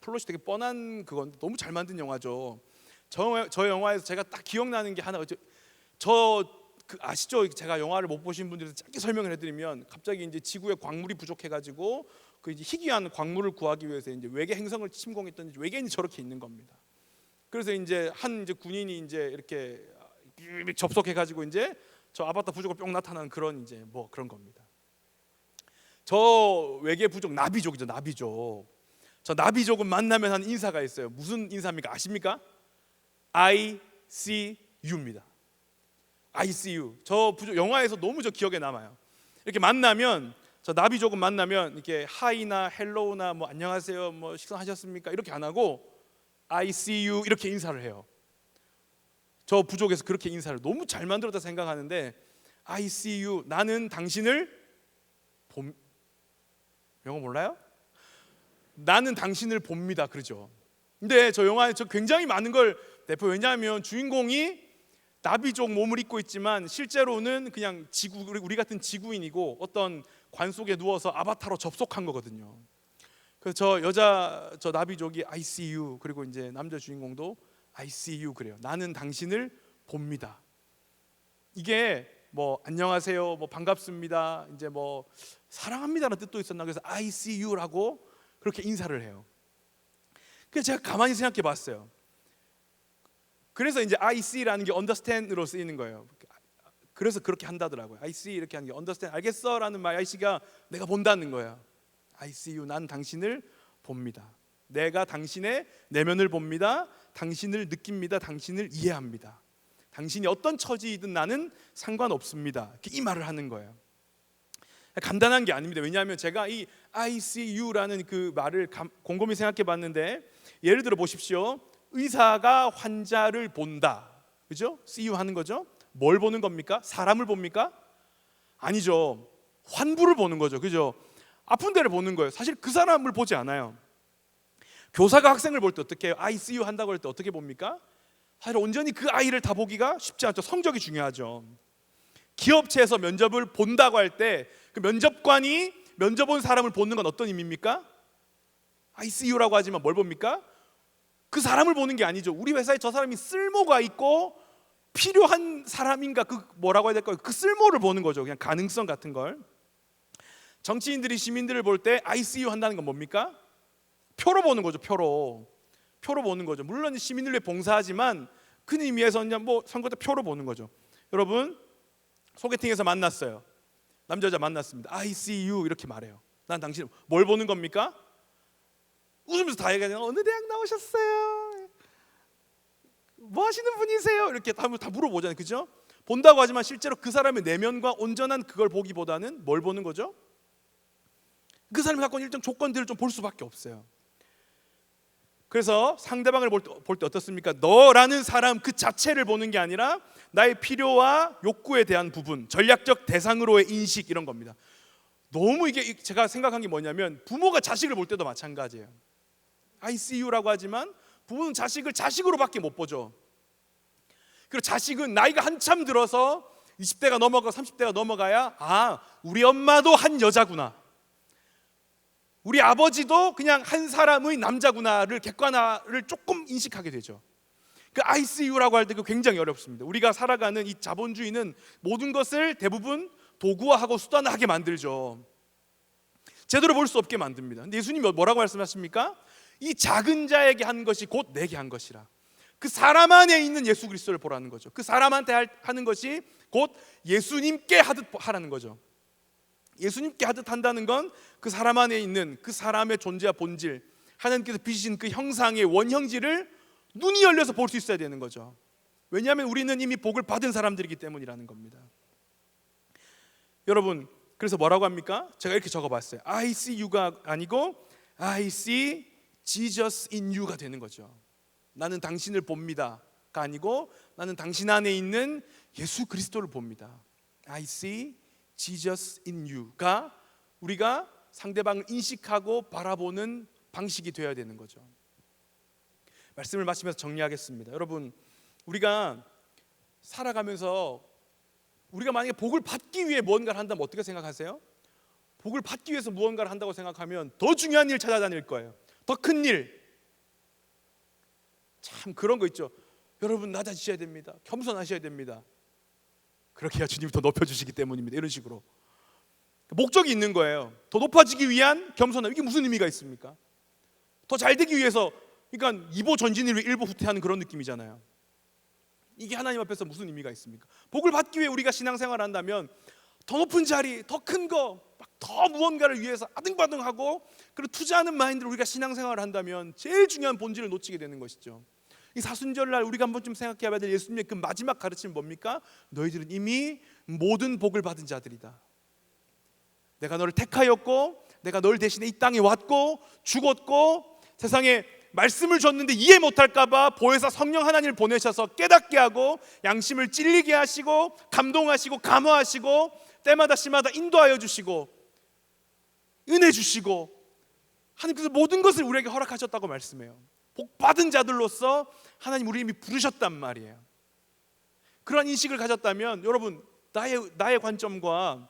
플롯이 되게 뻔한 그건 너무 잘 만든 영화죠. 저 영화에서 제가 딱 기억나는 게 하나, 아시죠? 제가 영화를 못 보신 분들한테 짧게 설명을 해드리면, 갑자기 이제 지구에 광물이 부족해가지고 그 이제 희귀한 광물을 구하기 위해서 이제 외계 행성을 침공했던 외계인이 저렇게 있는 겁니다. 그래서 이제 이제 군인이 이제 이렇게 접속해가지고 이제 저 아바타 부족을 뿅 나타나는 그런 이제 뭐 그런 겁니다. 저 외계 부족 나비족이죠. 나비족. 저 나비족은 만나면 하는 인사가 있어요. 무슨 인사입니까? 아십니까? I see you입니다. I see you. 저 부족 영화에서 너무 저 기억에 남아요. 이렇게 만나면, 저 나비족은 만나면 이렇게 하이나 헬로우나 뭐 안녕하세요 뭐 식사하셨습니까 이렇게 안 하고 I see you 이렇게 인사를 해요. 저 부족에서 그렇게 인사를 너무 잘 만들었다 생각하는데, I see you, 나는 당신을 영어 몰라요? 나는 당신을 봅니다. 그러죠. 근데 저 영화에 굉장히 많은 걸 대표, 왜냐하면 주인공이 나비족 몸을 입고 있지만 실제로는 그냥 우리 같은 지구인이고 어떤 관 속에 누워서 아바타로 접속한 거거든요. 그래서 저 나비족이 I see you, 그리고 이제 남자 주인공도 I see you 그래요. 나는 당신을 봅니다. 이게 뭐 안녕하세요, 뭐 반갑습니다, 이제 뭐 사랑합니다라는 뜻도 있었나, 그래서 I see you라고 그렇게 인사를 해요. 그래서 제가 가만히 생각해 봤어요. 그래서 이제 I see라는 게 understand으로 쓰이는 거예요. 그래서 그렇게 한다더라고요. I see 이렇게 하는 게 understand, 알겠어라는 말, I see가 내가 본다는 거예요. I see you, 난 당신을 봅니다. 내가 당신의 내면을 봅니다. 당신을 느낍니다. 당신을 이해합니다. 당신이 어떤 처지이든 나는 상관없습니다. 이 말을 하는 거예요. 간단한 게 아닙니다. 왜냐하면 제가 이 I see you라는 그 말을 곰곰이 생각해 봤는데, 예를 들어 보십시오. 의사가 환자를 본다, 그죠? see you 하는 거죠. 뭘 보는 겁니까? 사람을 봅니까? 아니죠. 환부를 보는 거죠, 그죠? 아픈 데를 보는 거예요. 사실 그 사람을 보지 않아요. 교사가 학생을 볼 때 어떻게 해요? I see you 한다고 할 때 어떻게 봅니까? 사실 온전히 그 아이를 다 보기가 쉽지 않죠. 성적이 중요하죠. 기업체에서 면접을 본다고 할 때 그 면접관이 면접 온 사람을 보는 건 어떤 의미입니까? I see you라고 하지만 뭘 봅니까? 그 사람을 보는 게 아니죠. 우리 회사에 저 사람이 쓸모가 있고 필요한 사람인가, 그 뭐라고 해야 될까요? 그 쓸모를 보는 거죠. 그냥 가능성 같은 걸. 정치인들이 시민들을 볼 때 I see you 한다는 건 뭡니까? 표로 보는 거죠. 표로 보는 거죠. 물론 시민을 위해 봉사하지만 큰 의미에서 그냥 뭐 선거 때 표로 보는 거죠. 여러분, 소개팅에서 만났어요. 남자 여자 만났습니다. I see you 이렇게 말해요. 난 당신 뭘 보는 겁니까? 웃으면서 다 얘기하잖아요. 어느 대학 나오셨어요? 뭐 하시는 분이세요? 이렇게 다 물어보잖아요. 그죠? 본다고 하지만 실제로 그 사람의 내면과 온전한 그걸 보기보다는 뭘 보는 거죠? 그 사람이 갖고 있는 일정 조건들을 좀 볼 수밖에 없어요. 그래서 상대방을 볼 때 어떻습니까? 너라는 사람 그 자체를 보는 게 아니라 나의 필요와 욕구에 대한 부분, 전략적 대상으로의 인식 이런 겁니다. 너무 이게 제가 생각한 게 뭐냐면 부모가 자식을 볼 때도 마찬가지예요. I see you라고 하지만 부모는 자식을 자식으로밖에 못 보죠. 그리고 자식은 나이가 한참 들어서 20대가 넘어가고 30대가 넘어가야 우리 엄마도 한 여자구나, 우리 아버지도 그냥 한 사람의 남자구나를 객관화를 조금 인식하게 되죠. 그 I see you라고 할 때 그 굉장히 어렵습니다. 우리가 살아가는 이 자본주의는 모든 것을 대부분 도구화하고 수단화하게 만들죠. 제대로 볼 수 없게 만듭니다. 근데 예수님이 뭐라고 말씀하십니까? 이 작은 자에게 한 것이 곧 내게 한 것이라. 그 사람 안에 있는 예수 그리스도를 보라는 거죠. 그 사람한테 하는 것이 곧 예수님께 하듯 하라는 거죠. 예수님께 하듯 한다는 건 그 사람 안에 있는 그 사람의 존재와 본질, 하나님께서 빚으신 그 형상의 원형질을 눈이 열려서 볼 수 있어야 되는 거죠. 왜냐하면 우리는 이미 복을 받은 사람들이기 때문이라는 겁니다. 여러분, 그래서 뭐라고 합니까? 제가 이렇게 적어봤어요. I see you가 아니고 I see Jesus in you가 되는 거죠. 나는 당신을 봅니다가 아니고 나는 당신 안에 있는 예수 그리스도를 봅니다. I see Jesus in you가 우리가 상대방을 인식하고 바라보는 방식이 되어야 되는 거죠. 말씀을 마치면서 정리하겠습니다. 여러분, 우리가 살아가면서 우리가 만약에 복을 받기 위해 무언가를 한다면 어떻게 생각하세요? 복을 받기 위해서 무언가를 한다고 생각하면 더 중요한 일 찾아다닐 거예요. 더 큰 일. 참 그런 거 있죠. 여러분 낮아지셔야 됩니다. 겸손하셔야 됩니다. 그렇게 해야 주님이 더 높여주시기 때문입니다. 이런 식으로 목적이 있는 거예요. 더 높아지기 위한 겸손함. 이게 무슨 의미가 있습니까? 더 잘되기 위해서, 그러니까 2보 전진을 위해 1보 후퇴하는 그런 느낌이잖아요. 이게 하나님 앞에서 무슨 의미가 있습니까? 복을 받기 위해 우리가 신앙생활을 한다면 더 높은 자리, 더 큰 거, 더 무언가를 위해서 아등바등하고 그리고 투자하는 마인드로 우리가 신앙생활을 한다면 제일 중요한 본질을 놓치게 되는 것이죠. 이 사순절날 우리가 한번 좀 생각해봐야 될 예수님의 그 마지막 가르침은 뭡니까? 너희들은 이미 모든 복을 받은 자들이다. 내가 너를 택하였고 내가 널 대신에 이 땅에 왔고 죽었고 세상에 말씀을 줬는데 이해 못할까 봐 보혜사 성령 하나님을 보내셔서 깨닫게 하고 양심을 찔리게 하시고 감동하시고 감화하시고 때마다 시마다 인도하여 주시고 은혜 주시고 하나님께서 모든 것을 우리에게 허락하셨다고 말씀해요. 복 받은 자들로서 하나님 우리 이미 부르셨단 말이에요. 그런 인식을 가졌다면 여러분, 나의 관점과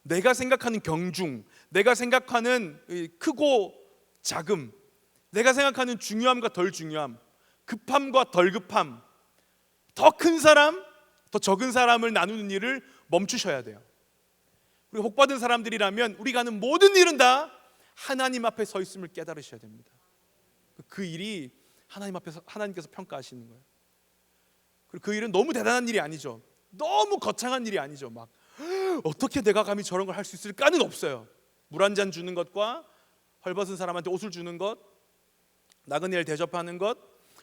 내가 생각하는 경중, 내가 생각하는 크고 작음, 내가 생각하는 중요함과 덜 중요함, 급함과 덜 급함, 더 큰 사람, 더 적은 사람을 나누는 일을 멈추셔야 돼요. 우리가 복받은 사람들이라면 우리가 하는 모든 일은 다 하나님 앞에 서 있음을 깨달으셔야 됩니다. 그 일이 하나님 앞에서 하나님께서 평가하시는 거예요. 그리고 그 일은 너무 대단한 일이 아니죠. 너무 거창한 일이 아니죠. 막 어떻게 내가 감히 저런 걸 할 수 있을까는 없어요. 물 한 잔 주는 것과 헐벗은 사람한테 옷을 주는 것, 나그네를 대접하는 것,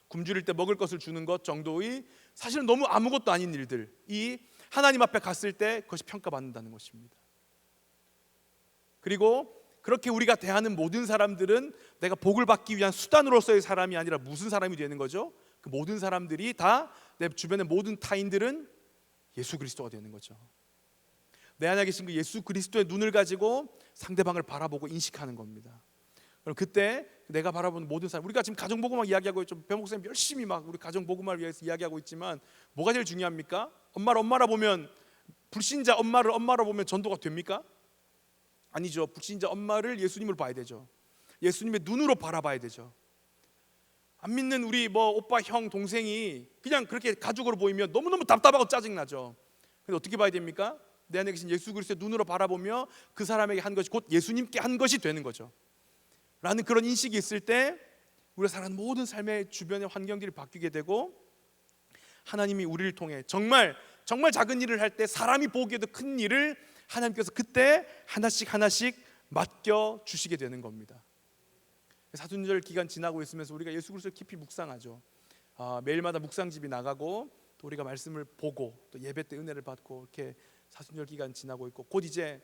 굶주릴 때 먹을 것을 주는 것 정도의 사실은 너무 아무것도 아닌 일들이 하나님 앞에 갔을 때 그것이 평가받는다는 것입니다. 그리고 그렇게 우리가 대하는 모든 사람들은 내가 복을 받기 위한 수단으로서의 사람이 아니라 무슨 사람이 되는 거죠? 그 모든 사람들이 다 내 주변의 모든 타인들은 예수 그리스도가 되는 거죠. 내 안에 계신 그 예수 그리스도의 눈을 가지고 상대방을 바라보고 인식하는 겁니다. 그럼 그때 내가 바라보는 모든 사람, 우리가 지금 가정복음학 이야기하고 있죠. 배 목사님 열심히 막 우리 가정복음을 위해서 이야기하고 있지만 뭐가 제일 중요합니까? 엄마를 엄마라 보면, 불신자 엄마를 엄마라 보면 전도가 됩니까? 아니죠. 불신자 엄마를 예수님으로 봐야 되죠. 예수님의 눈으로 바라봐야 되죠. 안 믿는 우리 오빠, 형, 동생이 그냥 그렇게 가족으로 보이면 너무너무 답답하고 짜증나죠. 근데 어떻게 봐야 됩니까? 내 안에 계신 예수 그리스도의 눈으로 바라보며 그 사람에게 한 것이 곧 예수님께 한 것이 되는 거죠. 라는 그런 인식이 있을 때 우리가 살아가는 모든 삶의 주변의 환경들이 바뀌게 되고 하나님이 우리를 통해 정말 정말 작은 일을 할 때 사람이 보기에도 큰 일을 하나님께서 그때 하나씩 맡겨 주시게 되는 겁니다. 사순절 기간 지나고 있으면서 우리가 예수 그리스도를 깊이 묵상하죠. 매일마다 묵상집이 나가고 또 우리가 말씀을 보고 또 예배 때 은혜를 받고 이렇게 사순절 기간 지나고 있고 곧 이제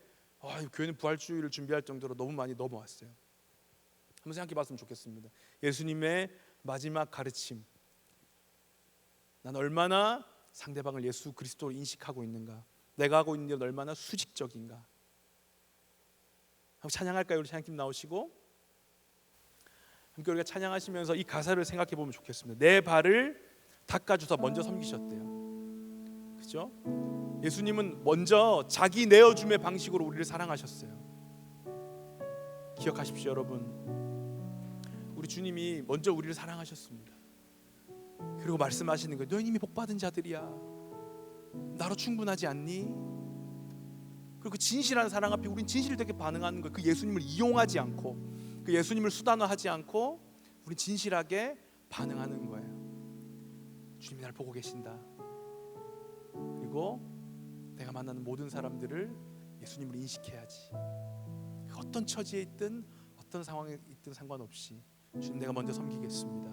교회는 부활주일을 준비할 정도로 너무 많이 넘어왔어요. 한번 생각해 봤으면 좋겠습니다. 예수님의 마지막 가르침, 난 얼마나 상대방을 예수 그리스도로 인식하고 있는가, 내가 하고 있는 일은 얼마나 수직적인가. 한번 찬양할까요? 우리 찬양팀 나오시고 함께 우리가 찬양하시면서 이 가사를 생각해 보면 좋겠습니다. 내 발을 닦아주사 먼저 섬기셨대요. 그죠? 예수님은 먼저 자기 내어줌의 방식으로 우리를 사랑하셨어요. 기억하십시오, 여러분. 우리 주님이 먼저 우리를 사랑하셨습니다. 그리고 말씀하시는 거예요. 너희는 이미 복받은 자들이야. 나로 충분하지 않니? 그리고 그 진실한 사랑 앞에 우린 진실되게 반응하는 거예요. 그 예수님을 이용하지 않고, 그 예수님을 수단화하지 않고 우린 진실하게 반응하는 거예요. 주님이 날 보고 계신다. 그리고 내가 만나는 모든 사람들을 예수님을 인식해야지. 어떤 처지에 있든 어떤 상황에 있든 상관없이 주님, 내가 먼저 섬기겠습니다.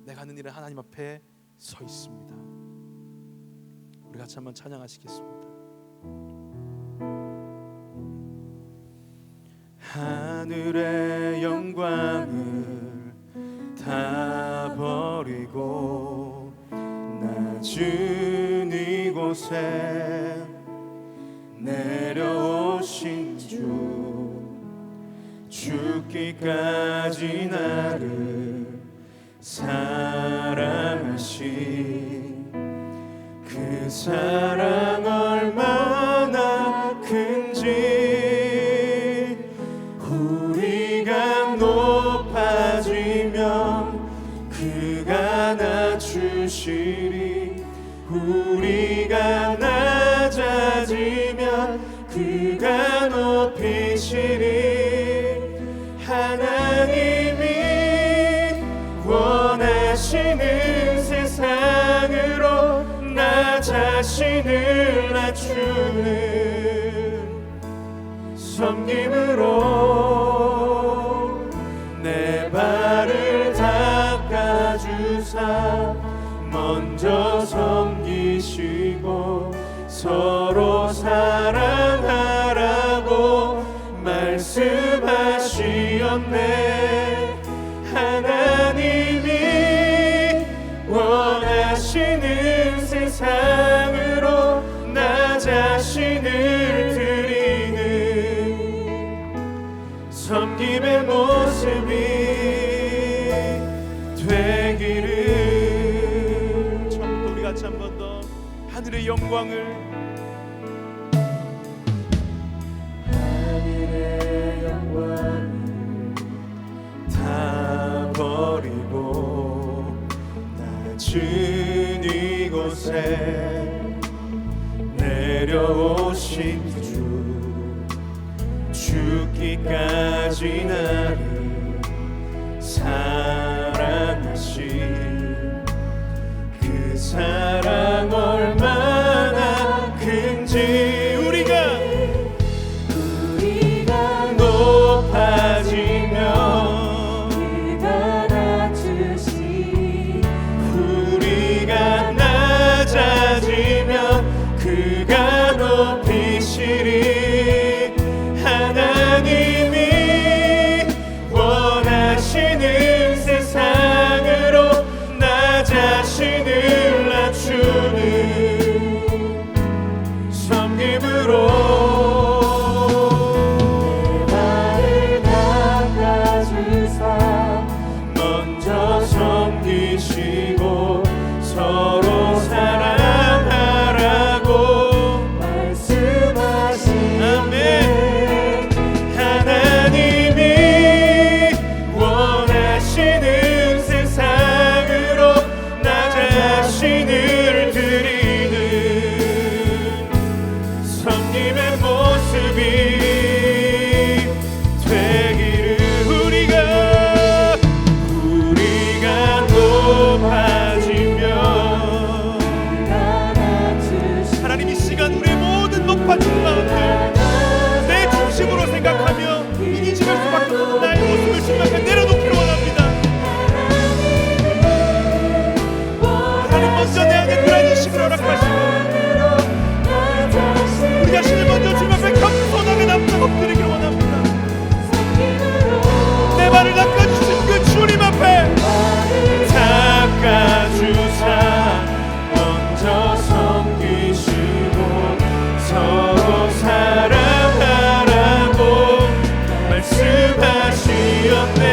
내가 하는 일은 하나님 앞에 서 있습니다. 우리 같이 한번 찬양하시겠습니다. 하늘의 영광을 다 버리고 낮은 이곳에 내려오신 주, 죽기까지 나를 사랑하신 그 사랑 얼마나 큰지 우리가 높아지면 그가 낮추시리, 우리가 낮아지면 그가 높이시리. 하나님이 원하시는 세상으로 나 자신을 낮추는 섬김으로 내 발을 닦아주사 먼저 섬기시고 서로 사랑하라고 말씀하시었네. 하나님이 원하시는 세상으로 나 자신을 드리는 섬김의 모습이 되기를. 처음부터 우리 같이 한 번 더 하늘의 영광을, 버리고 낮은 이곳에 내려오신 주, 죽기까지 나를 사랑하신 그 사랑 얼마나 큰지 우리가 높아지면 그가 높이시리. 하나님이 원하시는 세상으로 나 자신을 낮추는 섬김으로 내 발을 닦아주사 먼저 섬기시고 서로 사랑하라고 말씀하시네. 하나님이 원하시는 세상으로 나 자신을 드리는 섬김의 모습이 되기를. 우리가 높아 먼저 내 안에 그런 인식을 허락하시고 우리 자신을 먼저 주님 앞에 겸손하게 납작 엎드리길 원합니다. 내 발을 닦아주신 그 주님 앞에 닦아주사 먼저 섬기시고 서로 사랑하라고 말씀하시었네.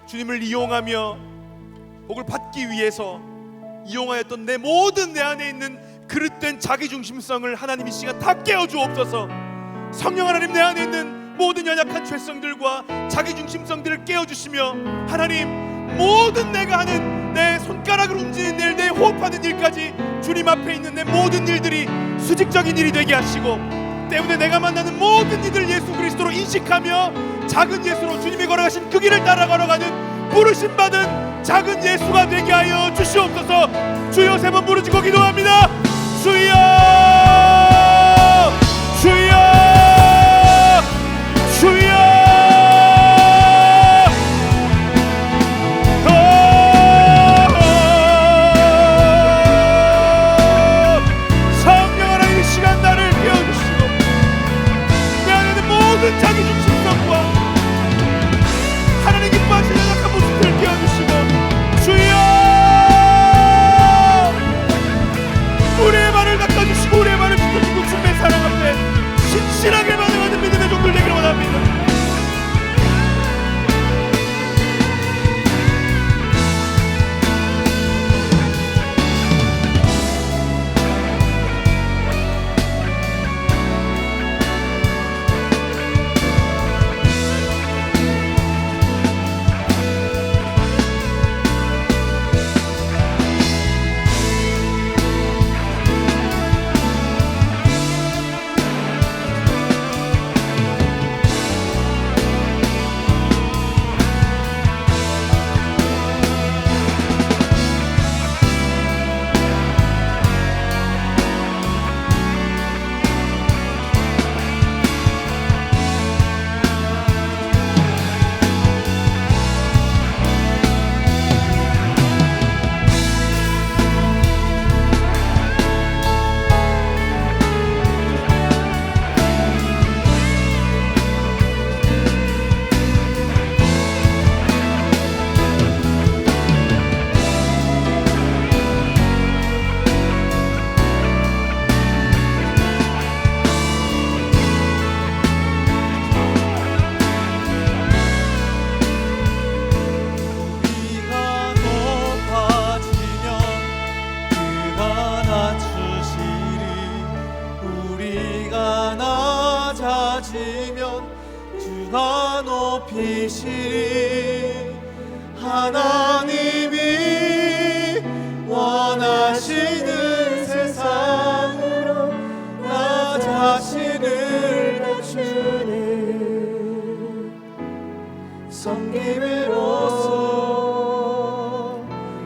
주님을 이용하며 복을 받기 위해서 이용하였던 내 모든 내 안에 있는 그릇된 자기중심성을 하나님 이 시간 다 깨워주옵소서. 성령 하나님, 내 안에 있는 모든 연약한 죄성들과 자기중심성들을 깨워주시며, 하나님 모든 내가 하는 내 손가락을 움직이는 일, 내 호흡하는 일까지 주님 앞에 있는 내 모든 일들이 수직적인 일이 되게 하시고, 때문에 내가 만나는 모든 이들 예수 그리스도로 인식하며 작은 예수로 주님이 걸어가신 그 길을 따라 걸어가는 부르심받은 작은 예수가 되게 하여 주시옵소서. 주여, 세 번 부르짖고 기도합니다. 주여, 주여, 주여. 성령 하나님, 이 시간 나를 깨워주시고 내 안에 있는 모든 자기중심성과 하나님 기뻐하시는 연약한 모습들을 깨워주시고, 주여, 우리의 발을 닦아 높이시면 주가 높이시리. 하나님이 원하시는 세상으로 나 자신을 낮추는 섬김으로써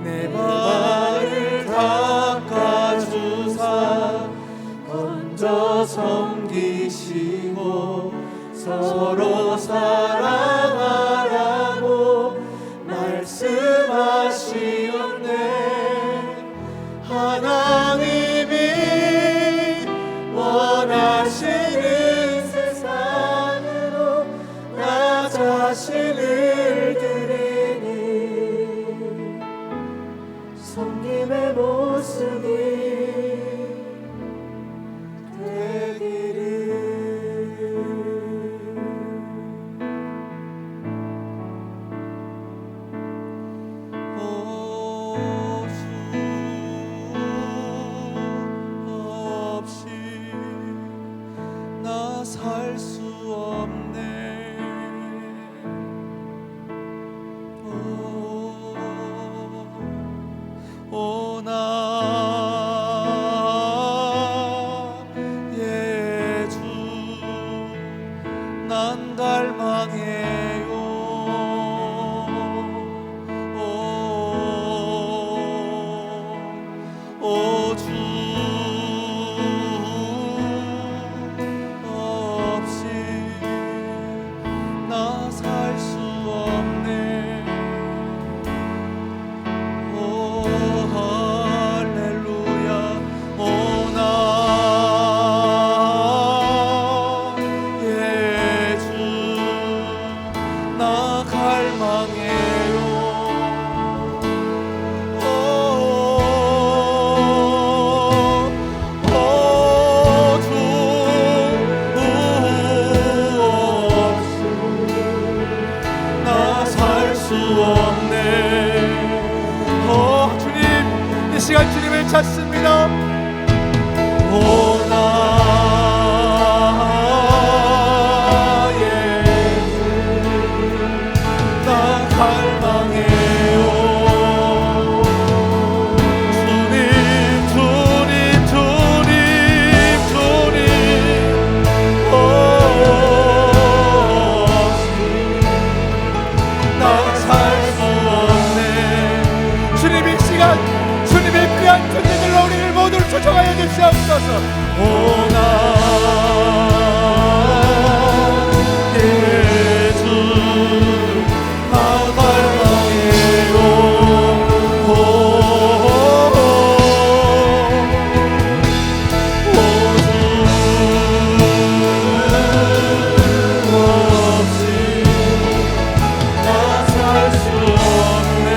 내 발을 닦아주사 건져 섬기시고 서로 사랑하라고 말씀하시었네. 하나님이 원하시는 세상으로 나 자신을 드리니 섬김의 모습이 살 수 없네. 오 나의 주, 난 갈망해요. 오 주, 시간 주님을 찾습니다. 오 나의 주, 나 갈망해요. 주님 주님 주님 주님 없이 나 살 수 없네. 주님 이 시간 주님의 귀한 존재들로 우리를 모두를 초청하여 주시옵소서. 오 나의 주, 나 갈망해요. 오 주 없이 나 살 수 없네.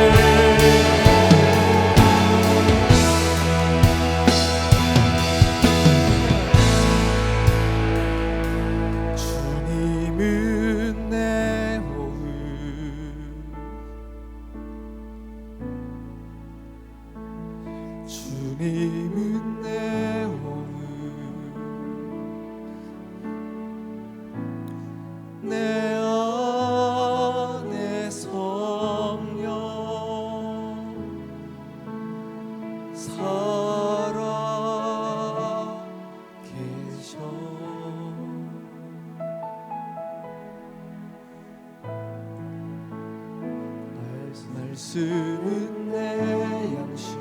주님은 내 호흡, 주님은 내 호흡, 내 안에 성령 살아 계셔. 말씀은 내 양식,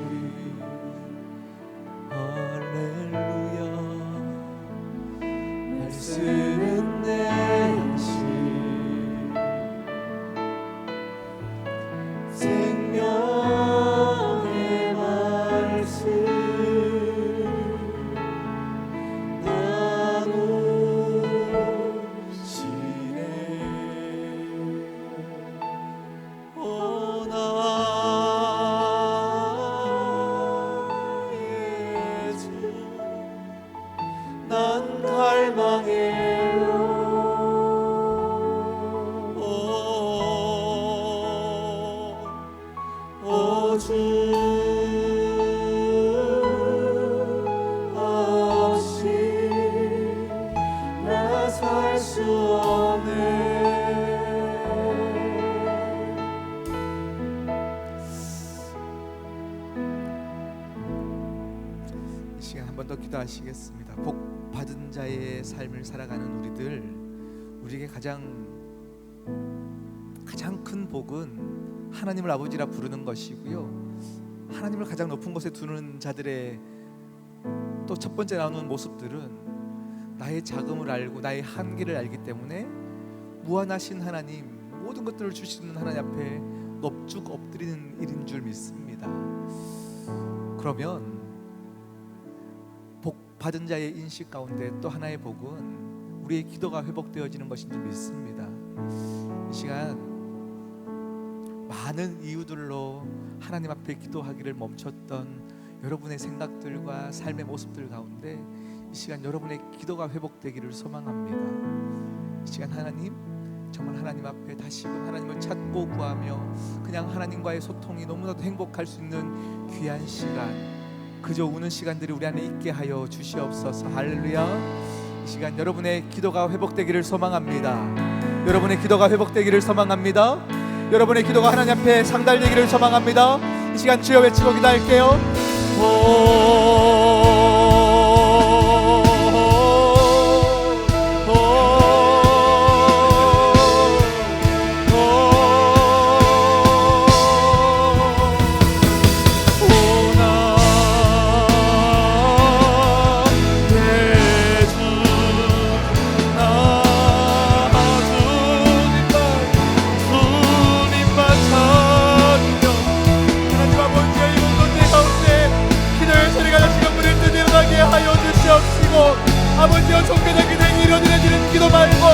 시간 한 번 더 기도하시겠습니다. 복 받은 자의 삶을 살아가는 우리에게 가장 큰 복은 하나님을 아버지라 부르는 것이고요. 하나님을 가장 높은 곳에 두는 자들의 또 첫 번째 나오는 모습들은 나의 자금을 알고 나의 한계를 알기 때문에 무한하신 하나님, 모든 것들을 주시는 하나님 앞에 넙죽 엎드리는 일인 줄 믿습니다. 그러면 복 받은 자의 인식 가운데 또 하나의 복은 우리의 기도가 회복되어지는 것인 줄 믿습니다. 이 시간 많은 이유들로 하나님 앞에 기도하기를 멈췄던 여러분의 생각들과 삶의 모습들 가운데 이 시간 여러분의 기도가 회복되기를 소망합니다. 이 시간 하나님, 정말 하나님 앞에 다시금 하나님을 찾고 구하며 그냥 하나님과의 소통이 너무나도 행복할 수 있는 귀한 시간, 그저 우는 시간들이 우리 안에 있게 하여 주시옵소서. 할렐루야. 이 시간 여러분의 기도가 회복되기를 소망합니다. 여러분의 기도가 회복되기를 소망합니다. 여러분의 기도가 하나님 앞에 상달되기를 소망합니다. 이 시간 주여 외치고 기도할게요. 아버지여, 종교적인 행위로 드려지는 기도 말고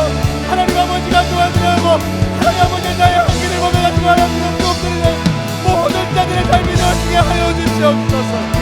하나님 아버지가 도와주려고 하나님 아버지 나의 한계를 보면가지고 하나님 앞에 엎드리는 모든 자들의 삶이 되어지게 하여 주시옵소서.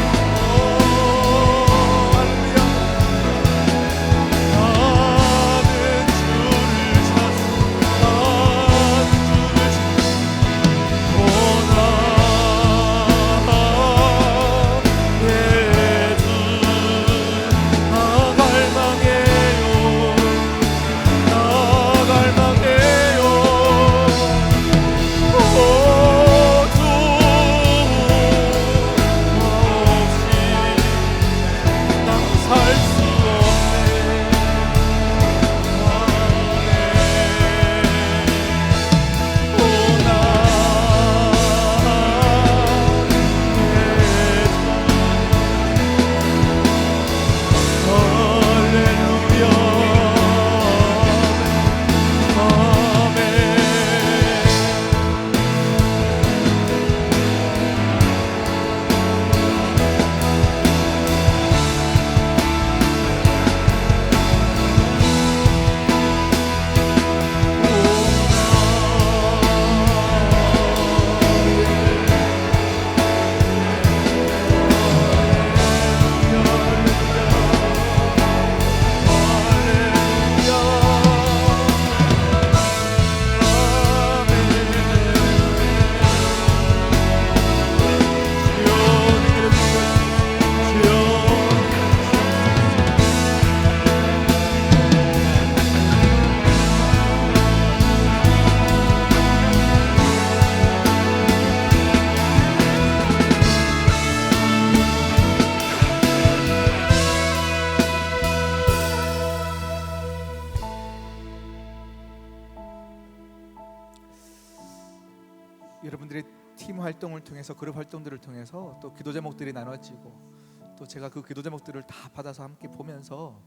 여러분들의 팀 활동을 통해서, 그룹 활동들을 통해서 또 기도 제목들이 나눠지고 또 제가 그 기도 제목들을 다 받아서 함께 보면서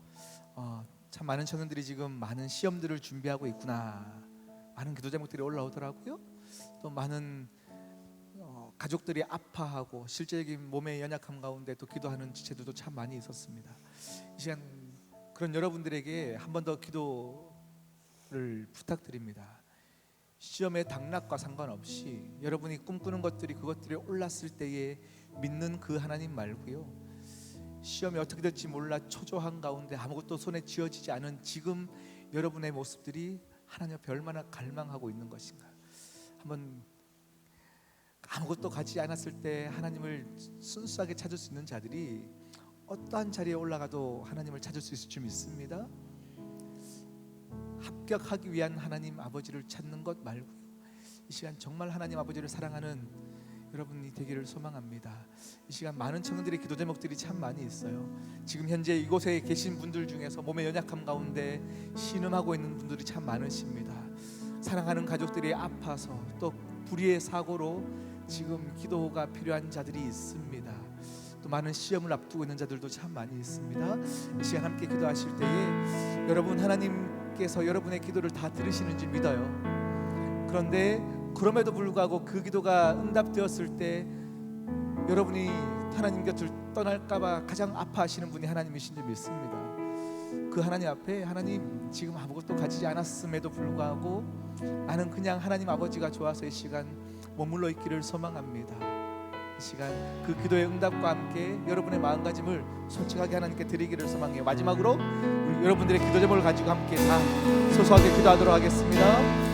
참 많은 청년들이 지금 많은 시험들을 준비하고 있구나, 많은 기도 제목들이 올라오더라고요. 또 많은 가족들이 아파하고 실제적인 몸의 연약함 가운데 또 기도하는 지체들도 참 많이 있었습니다. 이 시간 그런 여러분들에게 한 번 더 기도를 부탁드립니다. 시험의 당락과 상관없이 여러분이 꿈꾸는 것들이, 그것들이 올랐을 때에 믿는 그 하나님 말고요, 시험이 어떻게 될지 몰라 초조한 가운데 아무것도 손에 쥐어지지 않은 지금 여러분의 모습들이 하나님 앞에 얼마나 갈망하고 있는 것인가. 한번 아무것도 가지 않았을 때 하나님을 순수하게 찾을 수 있는 자들이 어떠한 자리에 올라가도 하나님을 찾을 수 있을 줄 믿습니다. 합격하기 위한 하나님 아버지를 찾는 것 말고요, 이 시간 정말 하나님 아버지를 사랑하는 여러분이 되기를 소망합니다. 이 시간 많은 청년들의 기도 제목들이 참 많이 있어요. 지금 현재 이곳에 계신 분들 중에서 몸의 연약함 가운데 신음하고 있는 분들이 참 많으십니다. 사랑하는 가족들이 아파서 또 불의의 사고로 지금 기도가 필요한 자들이 있습니다. 또 많은 시험을 앞두고 있는 자들도 참 많이 있습니다. 이 시간 함께 기도하실 때에 여러분 하나님께서 여러분의 기도를 다 들으시는지 믿어요. 그런데 그럼에도 불구하고 그 기도가 응답되었을 때 여러분이 하나님 곁을 떠날까봐 가장 아파하시는 분이 하나님이신 줄 믿습니다. 그 하나님 앞에 하나님 지금 아무것도 가지지 않았음에도 불구하고 나는 그냥 하나님 아버지가 좋아서 이 시간 머물러 있기를 소망합니다. 이 시간 그 기도의 응답과 함께 여러분의 마음가짐을 솔직하게 하나님께 드리기를 소망해요. 마지막으로 우리 여러분들의 기도 제목을 가지고 함께 다 소소하게 기도하도록 하겠습니다.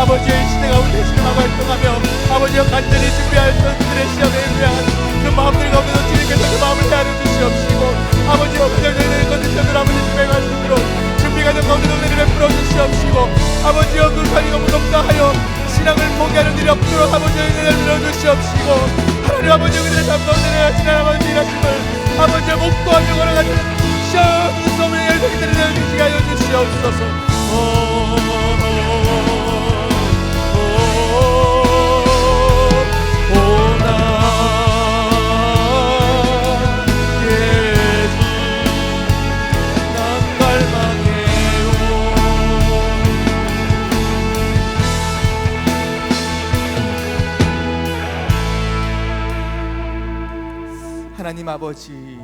아버지의 시대 가운데 신음하고 활동하며 아버지여 간절히 준비할 선수들의 시험에 위한 그 마음들 가운데서 주님께서 그 마음을 헤아려 주시옵시고 아버지여 그들 너희들의 컨디션을 아버지 주행할 수 있도록 준비가 된 가운데서 은혜를 베풀어 주시옵시고 아버지여 그 자리가 무섭다 하여 신앙을 포기하는 일이 없도록 아버지여 은혜를 베풀어 주시옵시고 하나님 아버지 그들의 삶 가운데 지난 아버지 일하심을 아버지여 목도하며 걸어가는 시험 소명의 열쇠들을 내어주시게 하여 주시옵소서. 하나님 아버지,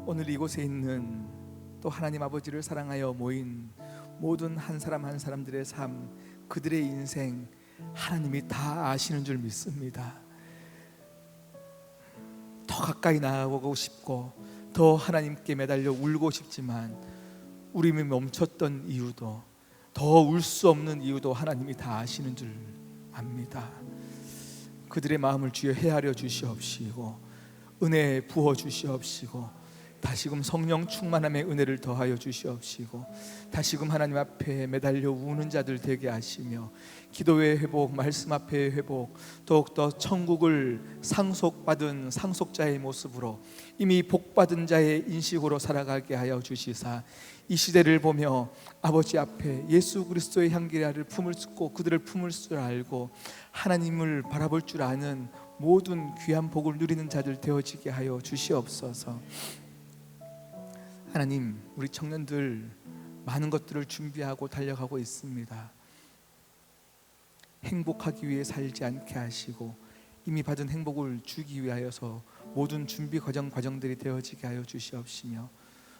오늘 이곳에 있는 또 하나님 아버지를 사랑하여 모인 모든 한 사람 한 사람들의 삶, 그들의 인생 하나님이 다 아시는 줄 믿습니다. 더 가까이 나아가고 싶고 더 하나님께 매달려 울고 싶지만 울음이 멈췄던 이유도, 더 울 수 없는 이유도 하나님이 다 아시는 줄 압니다. 그들의 마음을 주여 헤아려 주시옵시고 은혜 부어 주시옵시고 다시금 성령 충만함의 은혜를 더하여 주시옵시고 다시금 하나님 앞에 매달려 우는 자들 되게 하시며 기도의 회복, 말씀 앞의 회복, 더욱더 천국을 상속받은 상속자의 모습으로 이미 복받은 자의 인식으로 살아가게 하여 주시사 이 시대를 보며 아버지 앞에 예수 그리스도의 향기를 품을 수 있고 그들을 품을 줄 알고 하나님을 바라볼 줄 아는 모든 귀한 복을 누리는 자들 되어지게 하여 주시옵소서. 하나님, 우리 청년들 많은 것들을 준비하고 달려가고 있습니다. 행복하기 위해 살지 않게 하시고 이미 받은 행복을 주기 위하여서 모든 준비 과정들이 되어지게 하여 주시옵시며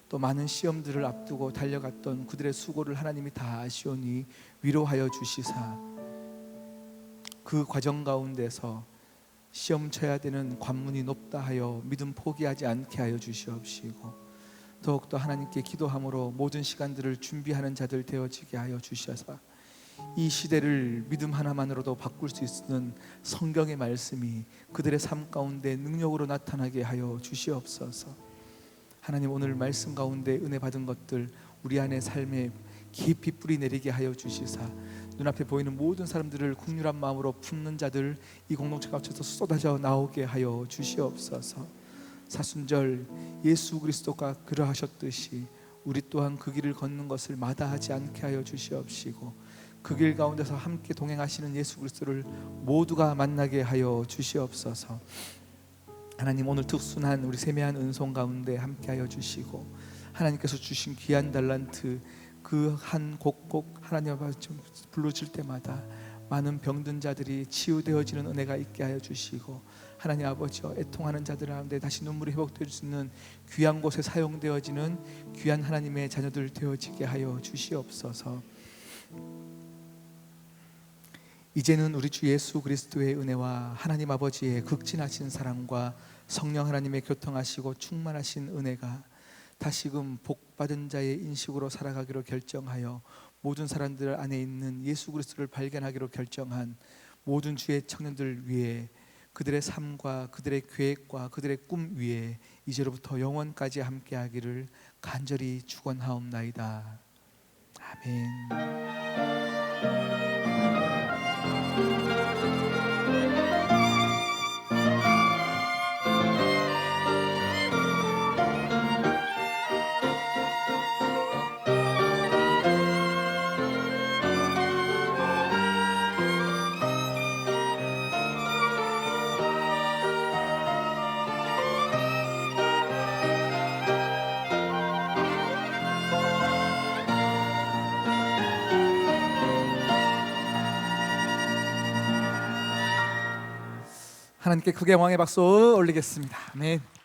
또 많은 시험들을 앞두고 달려갔던 그들의 수고를 하나님이 다 아시오니 위로하여 주시사 그 과정 가운데서 시험 쳐야 되는 관문이 높다 하여 믿음 포기하지 않게 하여 주시옵시고 더욱더 하나님께 기도함으로 모든 시간들을 준비하는 자들 되어지게 하여 주셔서 이 시대를 믿음 하나만으로도 바꿀 수 있는 성경의 말씀이 그들의 삶 가운데 능력으로 나타나게 하여 주시옵소서. 하나님, 오늘 말씀 가운데 은혜 받은 것들 우리 안에 삶에 깊이 뿌리 내리게 하여 주시사 눈앞에 보이는 모든 사람들을 국률한 마음으로 품는 자들 이 공동체 가운데서 쏟아져 나오게 하여 주시옵소서. 사순절 예수 그리스도가 그러하셨듯이 우리 또한 그 길을 걷는 것을 마다하지 않게 하여 주시옵시고 그 길 가운데서 함께 동행하시는 예수 그리스도를 모두가 만나게 하여 주시옵소서. 하나님, 오늘 특순한 우리 세미한 은송 가운데 함께하여 주시고 하나님께서 주신 귀한 달란트 그 한 곡곡 하나님 앞에 불러줄 때마다 많은 병든 자들이 치유되어지는 은혜가 있게 하여 주시고 하나님 아버지여 애통하는 자들 가운데 다시 눈물이 회복될 수 있는 귀한 곳에 사용되어지는 귀한 하나님의 자녀들 되어지게 하여 주시옵소서. 이제는 우리 주 예수 그리스도의 은혜와 하나님 아버지의 극진하신 사랑과 성령 하나님의 교통하시고 충만하신 은혜가 다시금 복받은 자의 인식으로 살아가기로 결정하여 모든 사람들 안에 있는 예수 그리스도를 발견하기로 결정한 모든 주의 청년들 위해 그들의 삶과 그들의 계획과 그들의 꿈 위에 이제로부터 영원까지 함께하기를 간절히 축원하옵나이다. 아멘. 하나님께 크게 왕의 박수 올리겠습니다. 아멘.